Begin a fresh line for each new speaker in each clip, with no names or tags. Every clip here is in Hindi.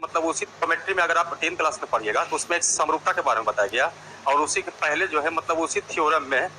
मतलब उसी ज्योमेट्री में अगर आप 10 क्लास में पढ़िएगा तो उसमें एक समरूपता के बारे में बताया गया, और उसी के पहले जो है मतलब उसी थ्योरम में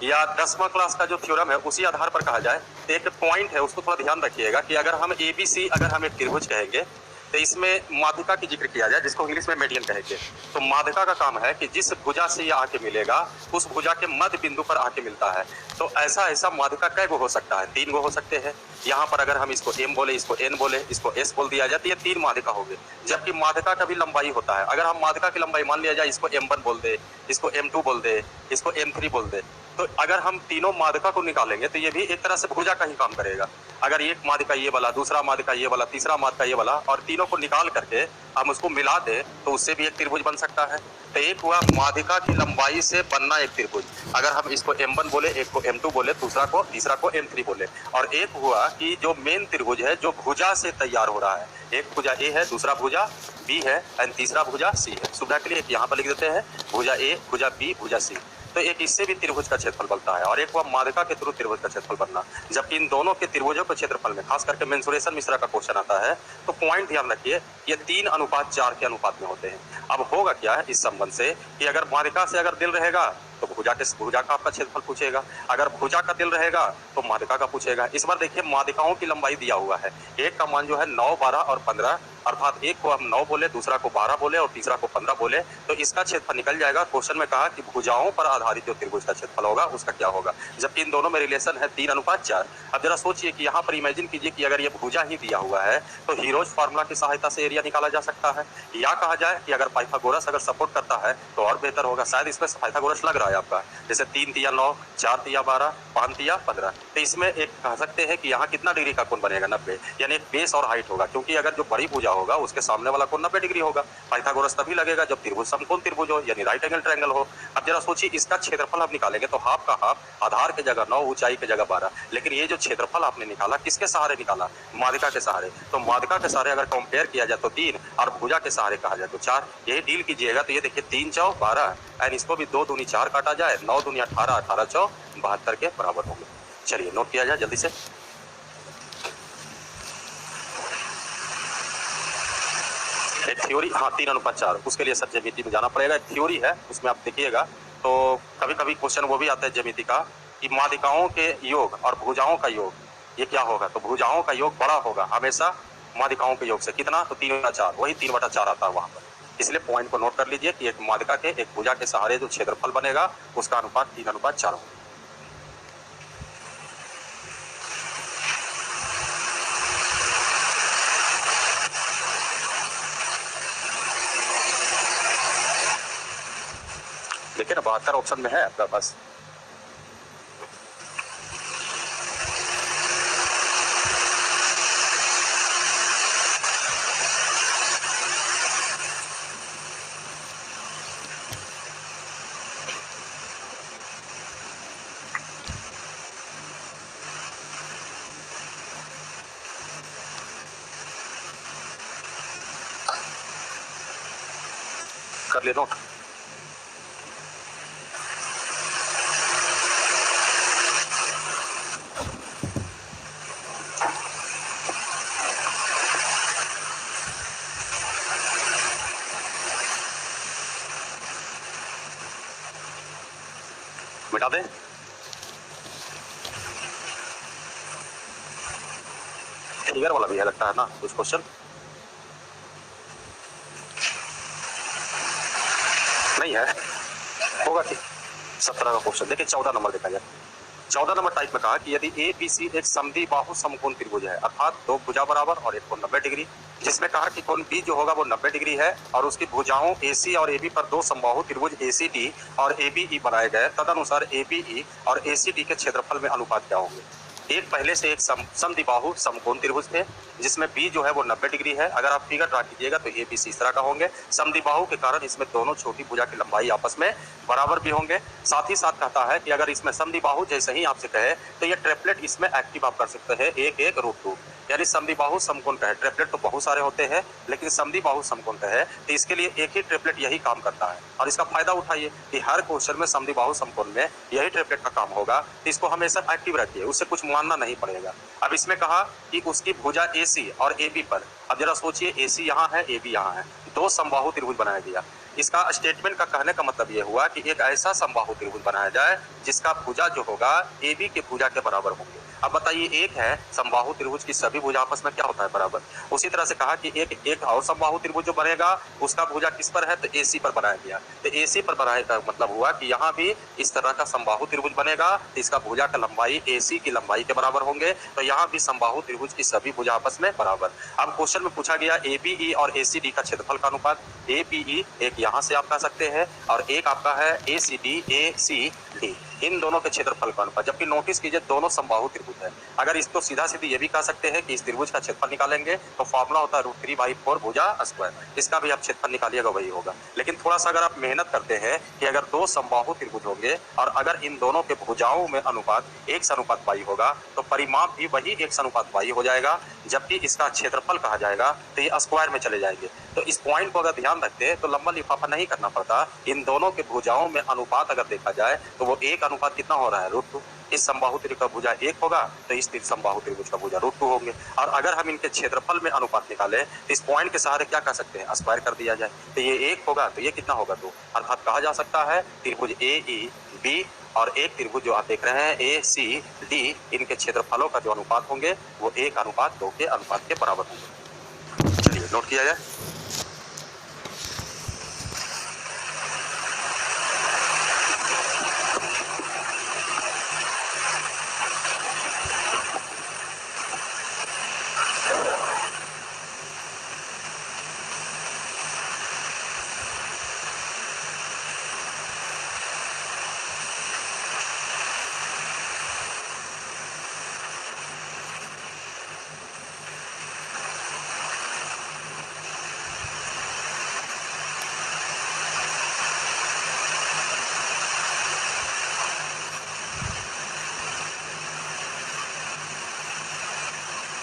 या 10वां क्लास का जो थ्योरम है उसी आधार पर कहा जाए तो एक पॉइंट है, उसको थोड़ा ध्यान रखिएगा कि अगर हम ABC अगर हम एक त्रिभुज कहेंगे तो इसमें माध्यिका की जिक्र किया जाए, जिसको इंग्लिश में मेडियन कहेंगे। तो माध्यिका का काम है कि जिस भुजा से ये आके मिलेगा उस भुजा के मध्य बिंदु पर आके मिलता है। तो ऐसा ऐसा माध्यिका कै गो हो सकता है? 3 गो हो सकते हैं। यहाँ पर अगर हम इसको M बोले, इसको N बोले, इसको S बोल दिया जाए तो ये 3 माध्यिका हो गए। जबकि माध्यिका का भी लंबाई होता है। अगर हम माध्यिका की लंबाई मान लिया जाए, इसको M1 बोल दे, इसको M2 बोल दे, इसको M3 बोल दे, तो अगर हम तीनों माध्यिका को निकालेंगे तो ये भी एक तरह से भुजा का ही काम करेगा। अगर एक माध्यिका ये वाला, दूसरा माध्यिका ये वाला, तीसरा माध्यिका ये वाला, और तीनों को निकाल करके हम उसको मिला दे तो उससे भी एक त्रिभुज बन सकता है। तो एक हुआ माध्यिका की लंबाई से बनना एक त्रिभुज। अगर हम इसको M1 बोले, एक को M2 बोले, तीसरा को M3 बोले। और एक हुआ कि जो मेन त्रिभुज है जो भुजा से तैयार हो रहा है, एक भुजा A है, दूसरा भुजा B है और तीसरा भुजा C है। सुविधा के लिए एक यहाँ पर लिख देते हैं, भुजा A, भुजा B, भुजा C। तो एक इससे भी त्रिभुज का क्षेत्रफल बनता है, और एक हुआ माध्यिका के थ्रू त्रिभुज का क्षेत्रफल बनना। जबकि इन दोनों के त्रिभुजों के क्षेत्रफल में खास करके मेंसुरेशन मिश्रा का क्वेश्चन आता है, तो पॉइंट ध्यान रखिए, ये 3:4 के अनुपात में होते हैं। अब होगा क्या है इस संबंध से कि अगर माध्यिका से अगर दिल रहेगा तो भुजा का आपका क्षेत्रफल पूछेगा, अगर भुजा का दिल रहेगा तो माध्यिका का पूछेगा। इस बार देखिए माध्यिकाओं की लंबाई दिया हुआ है, एक का मान जो है 9, 12 और 15, अर्थात एक को हम 9 बोले, दूसरा को 12 बोले और तीसरा को 15 बोले, तो इसका क्षेत्रफल निकल जाएगा। क्वेश्चन में कहा कि भुजाओं पर आधारित जो त्रिभुज का क्षेत्रफल होगा उसका क्या होगा, जबकि इन दोनों में रिलेशन है 3:4। अब जरा सोचिए कि यहाँ पर इमेजिन कीजिए कि अगर ये भुजा ही दिया हुआ है तो हीरोज फार्मूला की सहायता से एरिया निकाला जा सकता है, या कहा जाए कि अगर पाइथागोरस अगर सपोर्ट करता है तो और बेहतर होगा। शायद इसमें पाइथागोरस लग रहा है आपका, जैसे 3 तिया 9, 4 तिया 12, 5 तिया 15। तो इसमें एक कह सकते हैं कि यहाँ कितना डिग्री का कोण बनेगा, 90, यानी एक बेस और हाइट होगा, क्योंकि अगर जो बड़ी भुजा होगा उसके सामने वाला कोण 90 डिग्री होगा। पाइथागोरस तभी लगेगा जब त्रिभुज समकोण त्रिभुज हो, यानी राइट एंगल ट्रायंगल हो। अब जरा सोचिए इसका क्षेत्रफल हम निकालेंगे तो हाफ का हाफ, आधार के जगह 9, ऊंचाई के जगह 12, लेकिन ये जो क्षेत्रफल आपने निकाला किसके सहारे निकाला? माध्यिका के सहारे। तो माध्यिका के सहारे अगर कंपेयर किया जाए तो 3, और भुजा के सहारे कहा जाए तो 4। यही डील कीजिएगा तो ये देखिए 3 चौ 12, एंड इसको भी 2 दूनी 4 काटा जाए, 9 दूनी 18, 18 चौ 72 के बराबर होंगे। चलिए नोट किया जाए जल्दी से। एक थ्योरी, हाँ 3:4, उसके लिए सर ज्यामिति में जाना पड़ेगा। एक थ्योरी है उसमें आप देखिएगा तो कभी कभी क्वेश्चन वो भी आता है ज्यामिति का कि माध्यिकाओं के योग और भुजाओं का योग ये क्या होगा, तो भुजाओं का योग बड़ा होगा हमेशा माध्यिकाओं के योग से। कितना? तो 3/4, वही 3/4 आता है वहां पर। इसलिए पॉइंट को नोट कर लीजिए कि एक माध्यिका के एक भुजा के सहारे जो क्षेत्रफल बनेगा उसका अनुपात 3:4 होगा। देखिए ना 72 ऑप्शन में है आपका पास। कर ले नोट। मिटा दे। फिगर वाला भी है लगता है ना कुछ क्वेश्चन, नहीं है, होगा कि 17 का क्वेश्चन। देखिए 14 नंबर देखा जाए। 14 नंबर टाइप में कहा कि यदि ABC एक समद्विबाहु समकोण त्रिभुज है, अर्थात 2 भुजा बराबर और एक कोण 90 डिग्री, जिसमें कहा कि कोण B जो होगा वो 90 डिग्री है और उसकी भुजाओं AC और AB पर 2 समबाहु त्रिभुज ACD और ABE बनाए गए, तदनुसार ABE और ACD के क्षेत्रफल में अनुपात क्या होंगे? एक पहले से एक समद्विबाहु समकोण त्रिभुज थे जिसमें B जो है वो 90 डिग्री है। अगर आप फिगर ड्रा कीजिएगा तो ABC इस तरह का होंगे। समद्विबाहु के कारण इसमें दोनों छोटी भुजा की लंबाई आपस में बराबर भी होंगे। साथ ही साथ कहता है कि अगर इसमें समद्विबाहु जैसे ही आपसे कहे तो ये ट्रिपलेट इसमें एक्टिव आप कर सकते हैं, 1, 1, √2। यानी समद्विबाहु समकोण का है। ट्रिपलेट तो बहुत सारे होते हैं, लेकिन समद्विबाहु समकोण का है तो इसके लिए एक ही ट्रिपलेट यही काम करता है। और इसका फायदा उठाइए कि हर क्वेश्चन में समद्विबाहु समकोण में यही ट्रिपलेट का काम होगा, तो इसको हमेशा एक्टिव रखिए, उससे कुछ मानना नहीं पड़ेगा। अब इसमें कहा कि उसकी भुजा AC और AB पर, अब जरा सोचिए AC यहाँ है, AB यहाँ है, दो समबाहु त्रिभुज बनाया गया। इसका स्टेटमेंट का कहने का मतलब ये हुआ कि एक ऐसा समबाहु त्रिभुज बनाया जाए जिसका भुजा जो होगा AB के भुजा के बराबर होंगे। अब बताइए, एक है समबाहु त्रिभुज की सभी भुजा आपस में क्या होता है, बराबर। उसी तरह से कहा कि एक और समबाहु त्रिभुज जो बनेगा उसका भुजा किस पर है, तो AC पर बनाया गया। तो AC पर बनाने का मतलब हुआ कि यहाँ भी इस तरह का समबाहु त्रिभुज बनेगा, तो इसका भुजा का लंबाई AC की लंबाई के बराबर होंगे। तो यहाँ भी समबाहु त्रिभुज की सभी भुजा आपस में बराबर। अब क्वेश्चन में पूछा गया ABE और ACD का क्षेत्रफल का अनुपात। ABE एक यहाँ से आप कह सकते हैं और एक आपका है ACD इन दोनों के क्षेत्रफल का अनुपात। जबकि नोटिस कीजिए दोनों समबाहु त्रिभुज है। अगर इसको सीधा सीधी ये भी कह सकते हैं कि इस त्रिभुज का क्षेत्रफल निकालेंगे तो फॉर्मूला होता है √3/4 भुजा स्क्वायर। इसका भी आप क्षेत्रफल निकालिएगा वही होगा। लेकिन थोड़ा सा अगर आप मेहनत करते हैं कि अगर दो समबाहु त्रिभुज होंगे और अगर इन दोनों के भुजाओं में अनुपात 1:y होगा तो परिमाप भी वही 1:y हो जाएगा। जबकि इसका क्षेत्रफल कहा जाएगा तो ये स्क्वायर में चले जाएंगे। तो इस पॉइंट को अगर ध्यान रखते हैं तो लंबा लिफाफा नहीं करना पड़ता। इन दोनों के भुजाओं में अनुपात अगर देखा जाए तो वो एक अनुपात कितना हो रहा है, √2। इस समबाहु त्रिभुज का भुजा 1 होगा तो इस समबाहु त्रिभुज का भुजा √2 होंगे। और अगर हम इनके क्षेत्रफल में अनुपात निकालें तो इस पॉइंट के सहारे क्या कर सकते हैं, स्क्वायर कर दिया जाए। तो ये 1 होगा तो ये कितना होगा, 2। अर्थात कहा जा सकता है त्रिभुज AEB और एक त्रिभुज जो आप देख रहे हैं ACD, इनके क्षेत्रफलों का जो अनुपात होंगे वो 1:2 के अनुपात के बराबर होंगे। चलिए नोट किया जाए।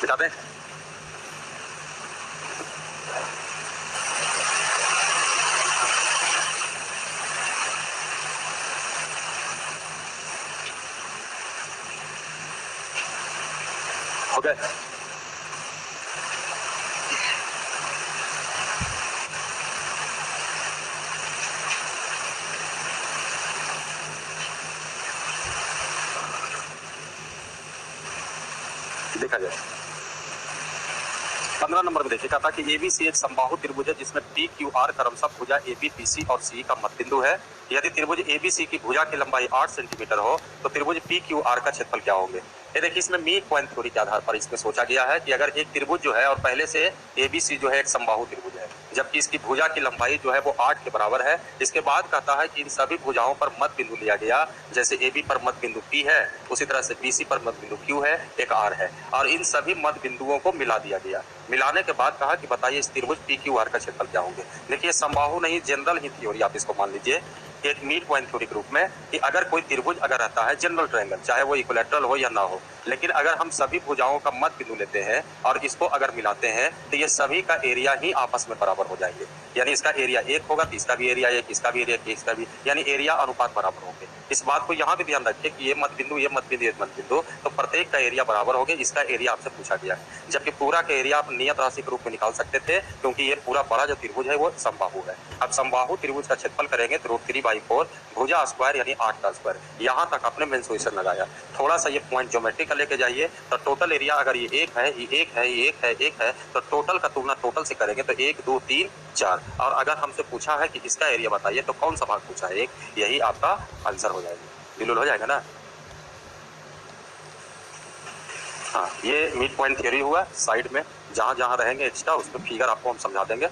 बिता दें। हो गए। देखा जाए 15 नंबर में देखिए, कहता कि ABC एक समबाहु त्रिभुज है जिसमें PQR क्रमशः भुजा AB, BC और CE का मध्य बिंदु है। यदि त्रिभुज ABC की भुजा की लंबाई 8 सेंटीमीटर हो तो त्रिभुज PQR का क्षेत्रफल क्या होंगे। ये देखिए, इसमें मीड पॉइंट थ्योरी के आधार पर इसमें सोचा गया है कि अगर एक त्रिभुज जो है और पहले से ABC जो है एक समबाहु त्रिभुज है, जबकि इसकी भुजा की लंबाई जो है वो 8 के बराबर है। इसके बाद कहता है कि इन सभी भुजाओं पर मध्य बिंदु लिया गया, जैसे AB पर मध्य बिंदु P है, उसी तरह से BC पर मध्य बिंदु Q है, एक R है, और इन सभी मध्य बिंदुओं को मिला दिया गया। मिलाने के बाद कहा कि बताइए इस त्रिभुज PQR का क्षेत्रफल क्या होंगे। देखिए समबाहु नहीं, जनरल ही थ्योरी आप इसको मान लीजिए, एक मीड पॉइंट थ्योरी के रूप में, कि अगर कोई त्रिभुज अगर रहता है जनरल ट्रायंगल, चाहे वो इक्विलैटरल हो या ना हो, लेकिन अगर हम सभी भुजाओं का मध्य बिंदु लेते हैं और इसको अगर मिलाते हैं तो ये सभी का एरिया ही आपस में बराबर हो जाएंगे। यानी इसका एरिया 1 होगा तो इसका भी एरिया 1, इसका भी एरिया 1, इसका भी, यानी एरिया अनुपात बराबर होंगे। इस बात को यहाँ भी ध्यान रखिए कि ये मध्य बिंदु, ये मध्य बिंदु, ये मध्य बिंदु, तो प्रत्येक का एरिया बराबर होगा। इसका एरिया आपसे पूछा गया है, जबकि पूरा का एरिया आप नियत राशि के रूप में निकाल सकते थे, क्योंकि ये पूरा बड़ा जो त्रिभुज है वो समबाहु है। अब समबाहु त्रिभुज का क्षेत्रफल करेंगे तो √3/4 भुजा स्क्वायर यानी 8 का स्क्वायर। यहाँ तक आपने मेंसुरेशन लगाया। थोड़ा सा ये पॉइंट ज्योमेट्री का लेके जाइए तो टोटल एरिया अगर ये 1 है, ये 1 है, ये 1 है, 1 है, तो टोटल का तुलना टोटल से करेंगे तो 1 2 3 4। और अगर हमसे पूछा है कि इसका एरिया बताइए तो कौन सा भाग पूछा है, 1, यही आपका आंसर हो जाएगा। बिल्कुल हो जाएगा ना। हाँ, ये मिड पॉइंट थ्योरी हुआ। साइड में जहाँ जहाँ रहेंगे एक्स्ट्रा उसमें फिगर आपको हम समझा देंगे।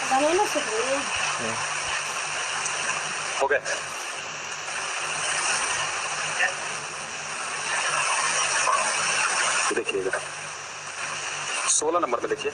बनाना चाहिए।
हो गए। देखिएगा 16 नंबर में देखिए,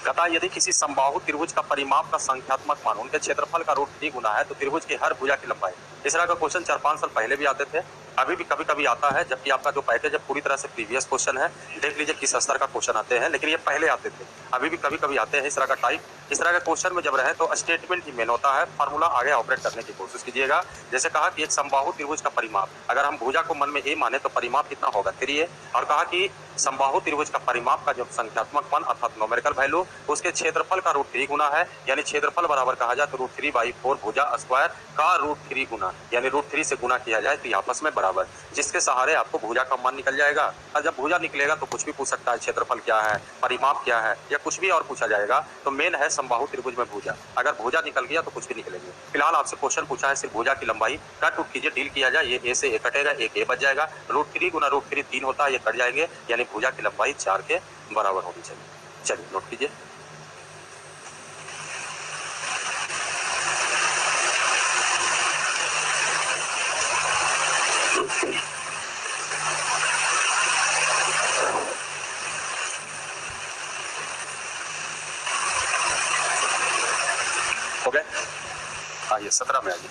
कहता यदि किसी समबाहु त्रिभुज का परिमाप का संख्यात्मक मान उनके क्षेत्रफल का रूट 3 गुना है तो त्रिभुज की हर भुजा की लंबाई। इस तरह का क्वेश्चन 4-5 साल पहले भी आते थे, अभी भी कभी कभी आता है, जबकि आपका जो पैकेज है पूरी तरह से प्रीवियस क्वेश्चन है। देख लीजिए किस स्तर का क्वेश्चन आते हैं, लेकिन ये पहले आते थे, अभी भी कभी कभी आते हैं इस तरह का टाइप। इस तरह के क्वेश्चन में जब रहे तो स्टेटमेंट ही मेन होता है, फार्मूला आगे ऑपरेट करने की कोशिश कीजिएगा। जैसे कहा कि एक समबाहु त्रिभुज का परिमाप, अगर हम भुजा को मन में ए माने तो परिमाप कितना होगा 3 है, और कहा कि समबाहु त्रिभुज का परिमाप का जो संख्यात्मक मान अर्थात न्यूमेरिकल वैल्यू उसके क्षेत्रफल का रूट 3 गुना है, यानी क्षेत्रफल बराबर कहा जाए तो रूट 3/4 भुजा स्क्वायर का रूट 3 गुना, यानी रूट 3 से गुना किया जाए तो आपस में बराबर, जिसके सहारे आपको भुजा का मान निकल जाएगा। और जब भुजा निकलेगा तो कुछ भी पूछ सकता है, क्षेत्रफल क्या है, परिमाप क्या है, या कुछ भी और पूछा जाएगा। तो मेन है समबाहु त्रिभुज में भुजा, अगर भुजा निकल गया तो कुछ भी निकलेंगे। फिलहाल आपसे क्वेश्चन पूछा है सिर्फ भुजा की लंबाई, कट उठ कीजिए, डील किया जाए, ये ए से ए कटेगा, एक ए बच जाएगा, रूट 3 गुना रूट 3 3 होता है, ये कट जाएंगे, यानी भुजा की लंबाई 4 के बराबर होनी चाहिए। चलिए नोट कीजिए। हो गए। आइए 17 में आइए।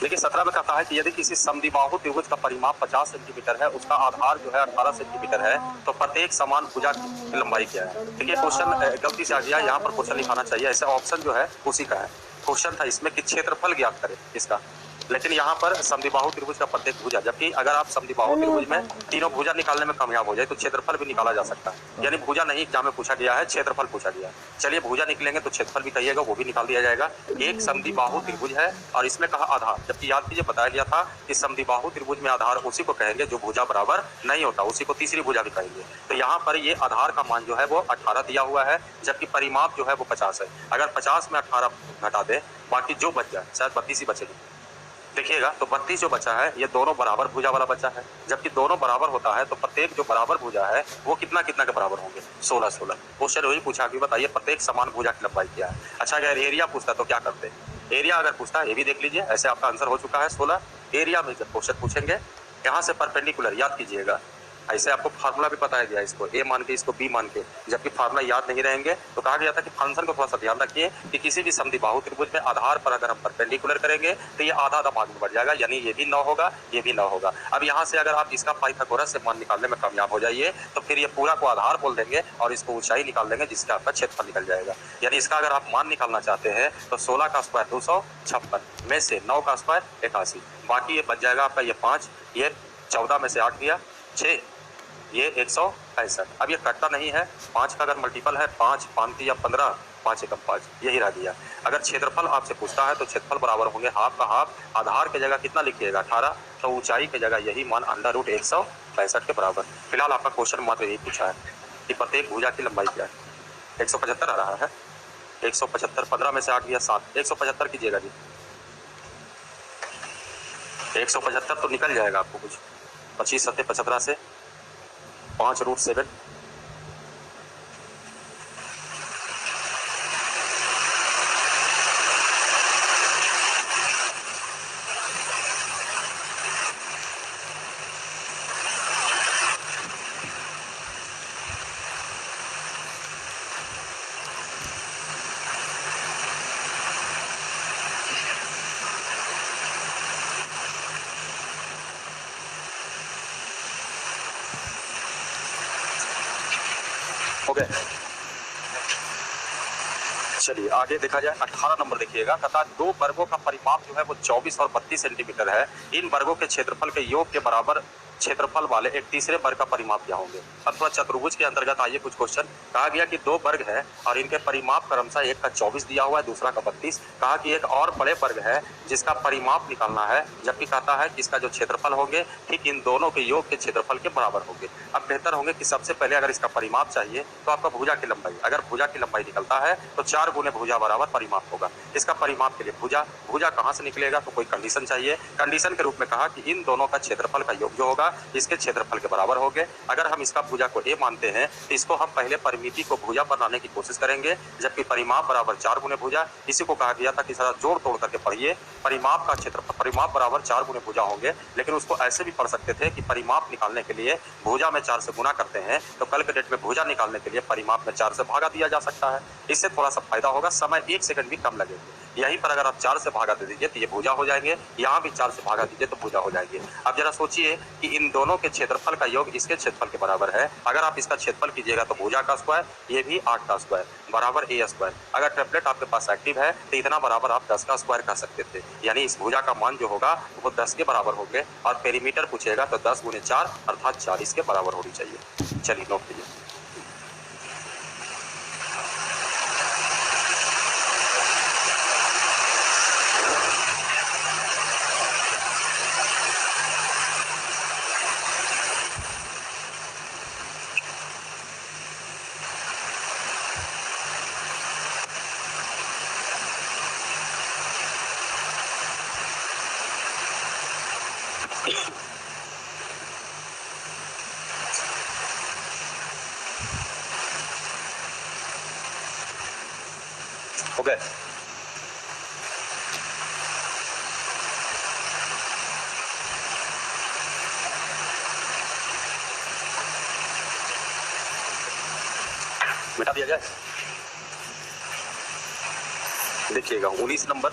देखिए 17 में कहता है कि यदि किसी समद्विबाहु त्रिभुज का परिमाप 50 सेंटीमीटर है, उसका आधार जो है 18 सेंटीमीटर है, तो प्रत्येक समान भुजा की लंबाई क्या है। देखिए क्वेश्चन गलती से आ गया, यहाँ पर क्वेश्चन लिखाना चाहिए, ऐसे ऑप्शन जो है उसी का है। क्वेश्चन था इसमें कि क्षेत्रफल ज्ञात करें इसका, लेकिन यहाँ पर समद्विबाहु त्रिभुज का प्रत्येक भुजा, जबकि अगर आप समद्विबाहु त्रिभुज में तीनों भुजा निकालने में कामयाब हो जाए तो क्षेत्रफल भी निकाला जा सकता है। यानी भुजा नहीं एग्जाम में पूछा गया है, क्षेत्रफल पूछा गया है। चलिए भुजा निकलेंगे तो क्षेत्रफल भी कहिएगा, वो भी निकाल दिया जाएगा। एक समद्विबाहु त्रिभुज है और इसमें कहा आधार, जबकि याद कीजिए बताया गया था कि समद्विबाहु त्रिभुज में आधार उसी को कहेंगे जो भुजा बराबर नहीं होता, उसी को तीसरी भुजा भी कहेंगे। तो यहाँ पर ये आधार का मान जो है वो 18 दिया हुआ है, जबकि परिमाप जो है वो 50 है। अगर 50 में 18 घटा दे, बाकी जो बच जाए, शायद 32 ही बचेगी, देखिएगा तो 32 जो बचा है ये दोनों बराबर भुजा वाला बचा है। जबकि दोनों बराबर होता है तो प्रत्येक जो बराबर भुजा है वो कितना कितना के बराबर होंगे, 16-16। क्वेश्चन वही पूछा कि बताइए प्रत्येक समान भुजा की लंबाई क्या है। अच्छा अगर एरिया पूछता तो क्या करते, एरिया अगर पूछता है ये भी देख लीजिए, ऐसे आपका आंसर हो चुका है 16। एरिया में जब क्वेश्चन पूछेंगे यहाँ से परपेंडिकुलर याद कीजिएगा, ऐसे आपको फार्मूला भी बताया गया, इसको ए मान के इसको बी मान के, जबकि फार्मूला याद नहीं रहेंगे तो कहा गया था कि फंक्शन को थोड़ा सा ध्यान रखिए कि किसी भी समद्विबाहु त्रिभुज में आधार पर अगर हम परपेंडिकुलर करेंगे तो ये आधा आधा भाग में बढ़ जाएगा, यानी ये भी 9 होगा, ये भी 9 होगा। अब यहाँ से अगर आप इसका पाइथागोरस से मान निकालने में कामयाब हो जाइए तो फिर ये पूरा को आधार बोल देंगे और इसको ऊंचाई निकाल देंगे, जिससे आपका क्षेत्रफल निकल जाएगा। यानी इसका अगर आप मान निकालना चाहते हैं तो 16 का स्क्वायर 256 में से 9 का स्क्वायर 81, बाकी ये बच जाएगा आपका ये 5, ये 14 में से 8 दिया 6, ये 165। अब ये कटता नहीं है, 5 का अगर मल्टीपल है 5 5 या 15, 5 एकम 5, यही रह दिया। अगर क्षेत्रफल आपसे पूछता है तो क्षेत्रफल बराबर होंगे हाफ का हाफ, आधार की जगह कितना लिखिएगा 18, तो ऊंचाई की जगह यही मान √165 के बराबर। फिलहाल आपका क्वेश्चन मात्र यही पूछा है कि प्रत्येक भुजा की लंबाई क्या है। 175 आ रहा है, 175 15 में से 8 दिया 7, 175 कीजिएगा जी, 175 तो निकल जाएगा आपको कुछ, 25 7 75 से 5√7, हो गए। चलिए आगे देखा जाए 18 नंबर देखिएगा, कहता 2 वर्गों का परिमाप जो है वो 24 और 32 सेंटीमीटर है, इन वर्गों के क्षेत्रफल के योग के बराबर क्षेत्रफल वाले एक तीसरे वर्ग का परिमाप क्या होंगे। अथवा चतुर्भुज के अंतर्गत आइए कुछ क्वेश्चन, कहा गया कि 2 वर्ग है और इनके परिमाप क्रमशः एक का 24 दिया हुआ है, दूसरा का 32। कहा कि एक और बड़े वर्ग है जिसका परिमाप निकालना है, जबकि कहता है कि इसका जो क्षेत्रफल होंगे ठीक इन दोनों के योग के क्षेत्रफल के बराबर होंगे। अब बेहतर होंगे कि सबसे पहले अगर इसका परिमाप चाहिए तो आपका भुजा की लंबाई, अगर भुजा की लंबाई निकलता है तो 4 गुने भुजा बराबर परिमाप होगा। इसका परिमाप के लिए भुजा कहाँ से निकलेगा, तो कोई कंडीशन चाहिए। कंडीशन के रूप में कहा कि इन दोनों का क्षेत्रफल का योग जो होगा भुजा इसके क्षेत्रफल के बराबर होंगे। अगर हम इसका भुजा को a मानते हैं तो इसको हम पहले परिमिति को भुजा बनाने की कोशिश करेंगे, जबकि परिमाप बराबर 4 गुने भुजा। इसी को कहा गया था कि सारा जोड़ तोड़ करके पढ़िए, परिमाप का क्षेत्रफल परिमाप बराबर 4 गुने भुजा होंगे। लेकिन उसको ऐसे भी पढ़ सकते थे कि परिमाप निकालने के लिए भुजा में 4 से गुना करते हैं, तो कल के डेट में भुजा निकालने के लिए परिमाप में 4 से भागा दिया जा सकता है। इससे थोड़ा सा फायदा होगा, समय 1 सेकंड भी कम लगेगा। यहीं पर अगर आप 4 से भागा दे दीजिए तो ये भुजा हो जाएंगे, यहाँ भी 4 से भागा दीजिए तो भुजा हो जाएंगे। अब जरा सोचिए कि इन दोनों के क्षेत्रफल का योग इसके क्षेत्रफल के बराबर है। अगर आप इसका क्षेत्रफल कीजिएगा तो भुजा का स्क्वायर, ये भी 8 का स्क्वायर बराबर a स्क्वायर। अगर ट्रिपलेट आपके पास एक्टिव है तो इतना बराबर आप 10 का स्क्वायर कर सकते थे, यानी इस भुजा का मान जो होगा वो 10 के बराबर होंगे। और पेरीमीटर पूछेगा तो 10 गुने 4 अर्थात 40 के बराबर होनी चाहिए। चलिए नोट कीजिए। हो गए? मिटा दिया जाए। देखिएगा 19 नंबर,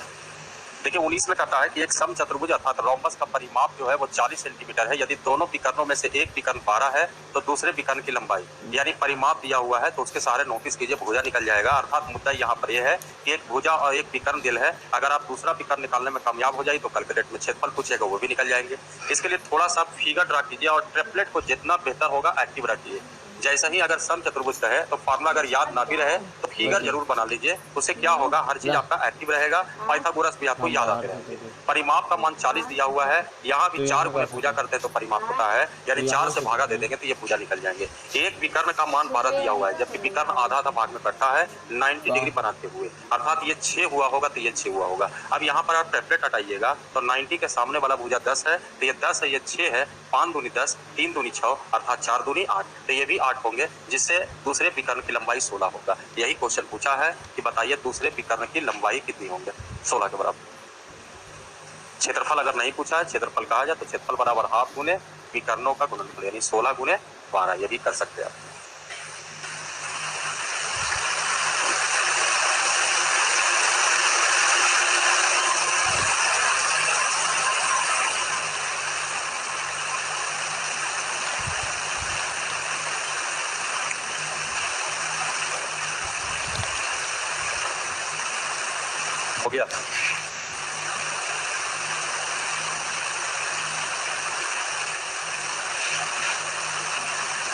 देखिए 19 में कहता है कि एक समचतुर्भुज अर्थात रोम्बस का परिमाप जो है वो 40 सेंटीमीटर है। यदि दोनों विकर्णों में से एक विकर्ण 12 है तो दूसरे विकर्ण की लंबाई, यानी परिमाप दिया हुआ है तो उसके सहारे नोटिस कीजिए भुजा निकल जाएगा। अर्थात मुद्दा यहाँ पर यह है कि एक भुजा और एक विकर्ण दिल है, अगर आप दूसरा विकर्ण निकालने में कामयाब हो जाए तो कैलकुलेट में क्षेत्रफल पूछेगा वो भी निकल जाएंगे। इसके लिए थोड़ा सा फिगर ड्रा कीजिए और ट्रिपलेट को जितना बेहतर होगा एक्टिव रखिए। जैसा ही अगर समचतुर्भुज रहे तो फार्मूला अगर याद ना भी रहे तो फिगर जरूर बना लीजिए, उससे क्या होगा हर चीज आपका एक्टिव रहेगा, पाइथागोरस भी आपको याद आते रहेंगे। परिमाप का मान 40 दिया हुआ है, यहाँ भी 4 गुने भुजा करते हैं तो परिमाप होता है, यानी 4 से भागा दे देंगे तो ये भुजा निकल जाएंगे। एक विकर्ण का मान 12 दिया हुआ है, जबकि विकर्ण आधा आधा भाग में कटता है 90 डिग्री बनाते हुए, अर्थात ये 6 हुआ होगा तो ये 6 हुआ होगा। अब यहाँ पर आप ट्रिपलेट हटाइएगा तो 90 के सामने वाला भुजा 10 है तो ये 10 है, ये 6 है, 5 दूनी 10, 3 दूनी 6 अर्थात 4 दूनी 8, तो ये भी 8 होंगे, जिससे दूसरे विकर्ण की लंबाई 16 होगा। यही क्वेश्चन पूछा है कि बताइए दूसरे विकर्ण की लंबाई कितनी होंगे, 16 के बराबर। क्षेत्रफल अगर नहीं पूछा है, क्षेत्रफल कहा जाए तो क्षेत्रफल बराबर हाफ गुने विकर्णों का गुणनफल, यानी 16 गुने 12, ये भी कर सकते हैं आप। हो गया?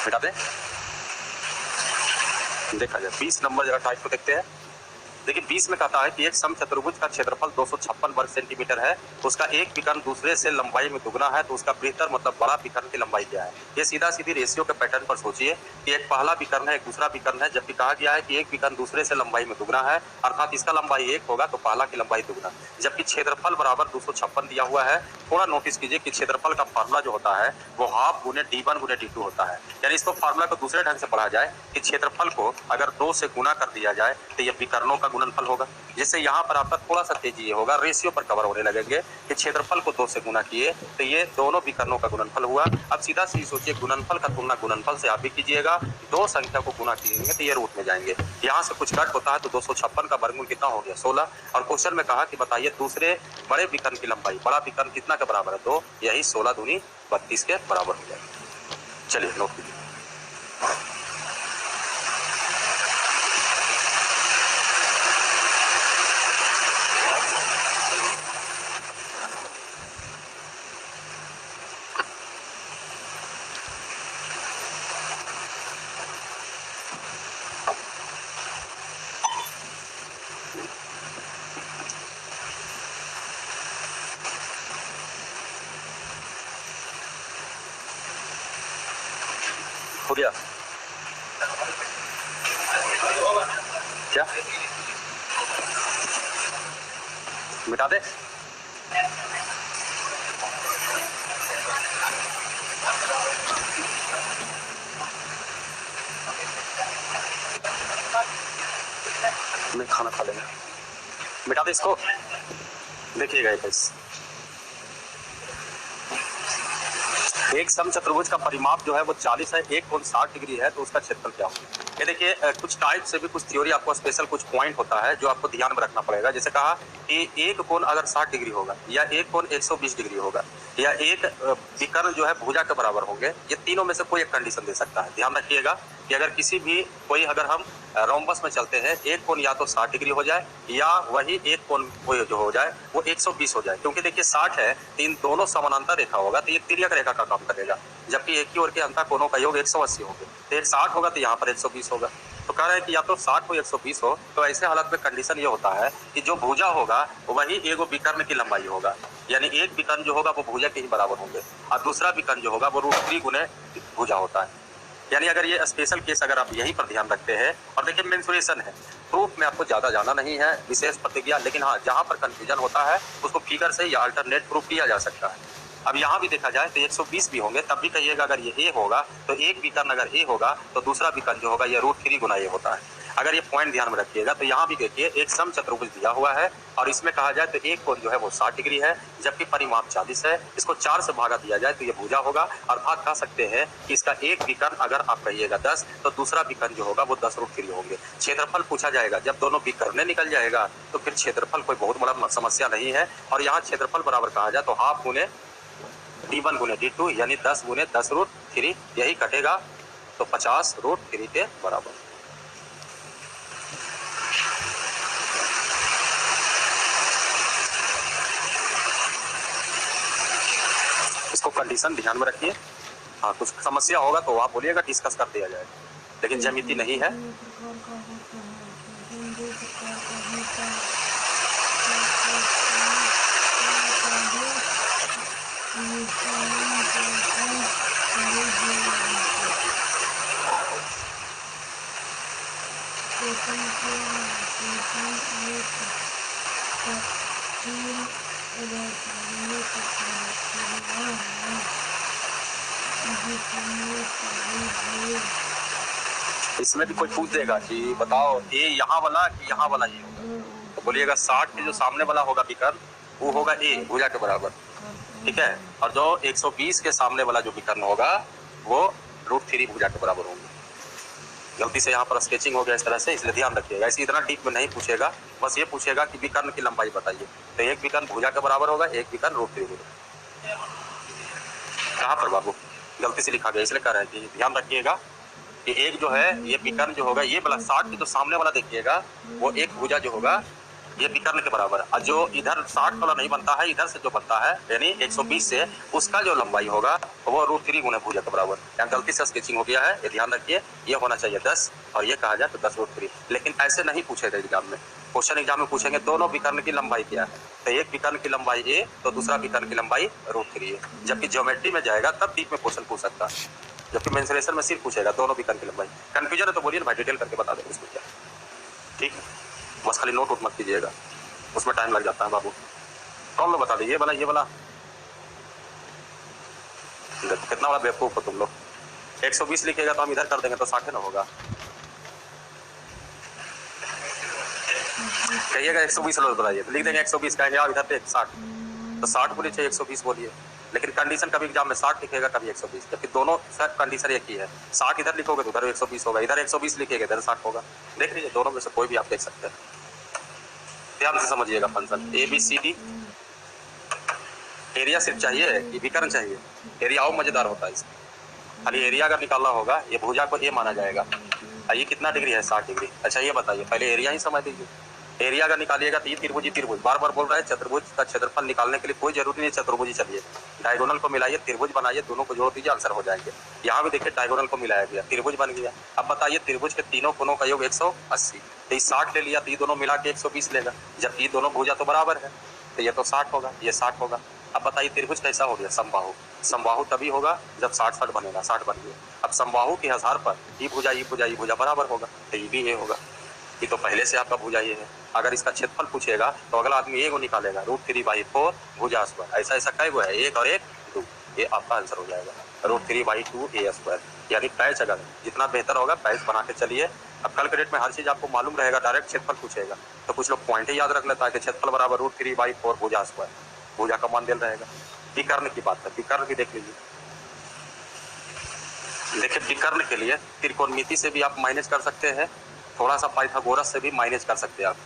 मिटा दे, देखा जाए 20 नंबर जरा टाइप को देखते हैं। देखिए 20 में कहता है कि एक समचतुर्भुज का क्षेत्रफल 256 वर्ग सेंटीमीटर है, उसका एक विकर्ण दूसरे से लंबाई में दुगना है, तो उसका बेहतर मतलब बड़ा विकर्ण की लंबाई क्या है। ये सीधा सीधी रेशियो के पैटर्न पर सोचिए कि एक पहला विकर्ण है एक दूसरा विकर्ण है, जबकि कहा गया है कि एक विकर्ण दूसरे से लंबाई में दुगना है, अर्थात इसका लंबाई 1 होगा तो पहला की लंबाई दुगना, जबकि क्षेत्रफल बराबर 256 दिया हुआ है। थोड़ा नोटिस कीजिए कि क्षेत्रफल का फार्मूला जो होता है वो हाफ गुने d1 गुने d2 होता है, यानी इसको फार्मूला को दूसरे ढंग से पढ़ा जाए कि क्षेत्रफल को अगर 2 से गुना कर दिया जाए तो ये विकर्णों का गुणनफल होगा। जिससे यहाँ पर आपका थोड़ा सा तेजी ये होगा, रेशियो पर कवर होने लगेंगे कि क्षेत्रफल को 2 से गुना किए तो ये दोनों विकर्णों का गुणनफल हुआ। अब सीधा सीधी सोचिए गुणनफल का तुलना गुणनफल से आप भी कीजिएगा, 2 संख्या को गुना कीजिएंगे तो ये रूट में जाएंगे, यहाँ से कुछ कट होता है तो 256 का वर्गमूल कितना हो गया 16। और क्वेश्चन में कहा कि बताइए दूसरे बड़े विकर्ण की लंबाई, बड़ा विकर्ण कितना के बराबर है 2, यही 16 दूनी 32 के बराबर हो जाएगा। चलिए नोट कीजिए। हो गया क्या? मिटा दे। मैं खाना खा लेंगे, मिटा दे इसको। देखिएगा एक समचतुर्भुज का परिमाप जो है वो 40 है, एक कोण 60 डिग्री है, तो उसका क्षेत्रफल क्या होगा। ये देखिए कुछ टाइप से भी कुछ थ्योरी आपको स्पेशल कुछ पॉइंट होता है जो आपको ध्यान में रखना पड़ेगा। जैसे कहा कि एक कोण अगर 60 डिग्री होगा या एक कोण 120 डिग्री होगा या एक विकर्ण जो है भुजा के बराबर होंगे, ये तीनों में से कोई एक कंडीशन दे सकता है। ध्यान रखिएगा कि अगर किसी भी कोई अगर हम रोम्बस में चलते हैं, एक कोण या तो 60 डिग्री हो जाए या वही एक कोण जो हो जाए वो 120 हो जाए, क्योंकि देखिए 60 है, इन दोनों समानांतर रेखा होगा तो ये तिर्यक रेखा का काम करेगा, जबकि एक ही ओर के अंतः कोणों का योग 180 होगा, तो एक 60 होगा तो यहाँ पर 120 होगा। तो कह रहे हैं कि या तो 60 हो 120 हो, तो ऐसे हालत में कंडीशन ये होता है कि जो भुजा होगा वही एगो विकर्ण की लंबाई होगा, यानी एक विकर्ण जो होगा वो भुजा के ही बराबर होंगे और दूसरा विकर्ण जो होगा वो √3 गुने भुजा होता है। यानी अगर ये स्पेशल केस अगर आप यहीं पर ध्यान रखते हैं, और देखिए मेंसुरेशन है, प्रूफ में आपको ज्यादा जाना नहीं है विशेष प्रतिज्ञा, लेकिन हाँ जहां पर कंफ्यूजन होता है उसको फिगर से या अल्टरनेट प्रूफ किया जा सकता है। अब यहाँ भी देखा जाए तो 120 भी होंगे, तब भी कहिएगा अगर ये ए होगा तो एक विकर्ण अगर ए होगा तो दूसरा विकर्ण जो होगा ये √3 गुना ए होता है। अगर ये पॉइंट ध्यान में रखिएगा तो यहाँ भी देखिए एक समचतुर्भुज दिया हुआ है और इसमें कहा जाए तो एक कोण जो है वो 60 डिग्री है, जबकि परिमाप 40 है। इसको 4 से भागा दिया जाए तो ये भुजा होगा, और भाग कह सकते हैं कि इसका एक विकर्ण अगर आप कहिएगा 10 तो दूसरा विकर्ण जो होगा वो 10 √3 होंगे। क्षेत्रफल पूछा जाएगा, जब दोनों विकर्ण निकल जाएगा तो फिर क्षेत्रफल कोई बहुत बड़ा समस्या नहीं है। और यहाँ क्षेत्रफल बराबर कहा जाए तो हाफ गुने d1 गुने d2 यानी 10 गुने 10 √3, यही कटेगा तो 50 √3 के बराबर। इसको कंडीशन ध्यान में रखिए। हाँ कुछ समस्या होगा तो आप बोलिएगा, डिस्कस कर दिया जाएगा, लेकिन ज्यामिति नहीं है। इसमें भी कोई पूछ देगा कि बताओ ये यहाँ वाला कि यहाँ वाला ये होगा, तो बोलिएगा 60 के जो सामने वाला होगा विकर्ण वो होगा ए भुजा के बराबर, ठीक है, और जो 120 के सामने वाला जो विकर्ण होगा वो √3 भुजा के बराबर होंगे। गलती से यहाँ पर स्केचिंग हो गया इस तरह से, इसलिए ध्यान रखिएगा। ऐसे इतना डीप में नहीं पूछेगा, बस ये पूछेगा कि विकर्ण की लंबाई बताइए, तो एक विकर्ण भुजा के बराबर होगा, एक विकर्ण √3 होगा। कहाँ पर बाबू गलती से लिखा गया, इसलिए कह रहे हैं कि ध्यान रखिएगा कि एक जो है ये विकर्ण जो होगा ये वाला 60 के जो सामने वाला देखिएगा वो एक भुजा जो होगा ये विकर्ण के बराबर, और जो इधर 60 वाला नहीं बनता है, इधर से जो बनता है यानी 120 से, उसका जो लंबाई होगा वो √3 गुने भुजा के बराबर। यहाँ गलती से स्केचिंग हो गया है, ये ध्यान रखिए। ये होना चाहिए 10 और ये कहा जाए तो 10 √3, लेकिन ऐसे नहीं पूछेगा एग्जाम में। क्वेश्चन एग्जाम में पूछेंगे दोनों विकर्ण की लंबाई क्या है, तो एक विकर्ण की लंबाई ए तो दूसरा विकर्ण की लंबाई √3 है। जबकि ज्योमेट्री में जाएगा तब डीप में क्वेश्चन पूछ सकता है, जबकि मेंसुरेशन में सिर्फ पूछेगा दोनों विकर्ण की लंबाई। कंफ्यूजन है तो बोलिए भाई, डिटेल करके बता देंगे उसको क्या, ठीक है। बस खाली नोट मत कीजिएगा, उसमें टाइम लग जाता है बाबू। कौन लोग बता दीजिए, ये वाला कितना बड़ा बेवकूफ हो तुम लोग। 120 लिखेगा तो हम इधर कर देंगे तो 60 ना होगा, कहिएगा 120 लोग बताइए, लिख देंगे 120, कहेंगे आप इधर पे 60, तो 60 बोलिए चाहे 120 बोलिए, लेकिन कंडीशन कभी एग्जाम में 60 लिखेगा कभी 120, जबकि दोनों सब कंडीशन एक ही है। 60 इधर लिखोगे तो उधर 120 होगा, इधर 120 लिखेगा इधर 60 होगा। देख लीजिए दोनों में से कोई भी आप देख सकते हैं, ध्यान से समझिएगा। फंक्शन ABCD, एरिया सिर्फ चाहिए कि विकर्ण चाहिए, एरिया और मजेदार होता है इसमें। खाली एरिया अगर निकालना होगा, ये भुजा को ए माना जाएगा, ये कितना डिग्री है 60 डिग्री। अच्छा ये बताइए, पहले एरिया ही समझ लीजिए। एरिया अगर निकालिएगा तो ये त्रिभुज बार बार बोल रहा है, चतुर्भुज का क्षेत्रफल निकालने के लिए कोई जरूरी नहीं, चतुर्भुज ही चलिए, डायगोनल को मिलाइए, त्रिभुज बनाइए, दोनों को जोड़ दीजिए, आंसर हो जाएंगे। यहाँ भी देखिए डायगोनल को मिलाया गया, त्रिभुज बन गया। अब बताइए त्रिभुज के तीनों कोनों का योग 180, तो 60 ले लिया तो ये दोनों मिला के 120 लेगा, जबकि दोनों भुजा तो बराबर है, तो ये तो 60 होगा, ये 60 होगा। अब बताइए त्रिभुज कैसा हो गया, समबाहु। समबाहु तभी होगा जब 60 बनेगा, 60 बन गया। अब समबाहु के आधार पर ये भुजा बराबर होगा, तो ये भी ये होगा, ये तो पहले से आपका भुजा ये है। अगर इसका क्षेत्रफल पूछेगा तो अगला आदमी ए को निकालेगा, √3/4 भुजा स्क्वायर, ऐसा कई गो है, 1 और 1 2, ये आपका आंसर हो जाएगा √3/2 a स्क्वायर। यानी पैच अगर जितना बेहतर होगा पैच बना के चलिए, अब कल के डेट में हर चीज आपको मालूम रहेगा, डायरेक्ट क्षेत्रफल पूछेगा तो कुछ लोग पॉइंट ही याद रख लेता है कि क्षेत्रफल बराबर √3/4 भुजा स्क्वायर, भुजा का मान दिया रहेगा। विकर्ण की बात है, विकर्ण भी देख लीजिए। देखिए विकर्ण के लिए त्रिकोणमिति से भी आप माइनस कर सकते हैं, थोड़ा सा पाइथागोरस से भी माइनस कर सकते हैं आप।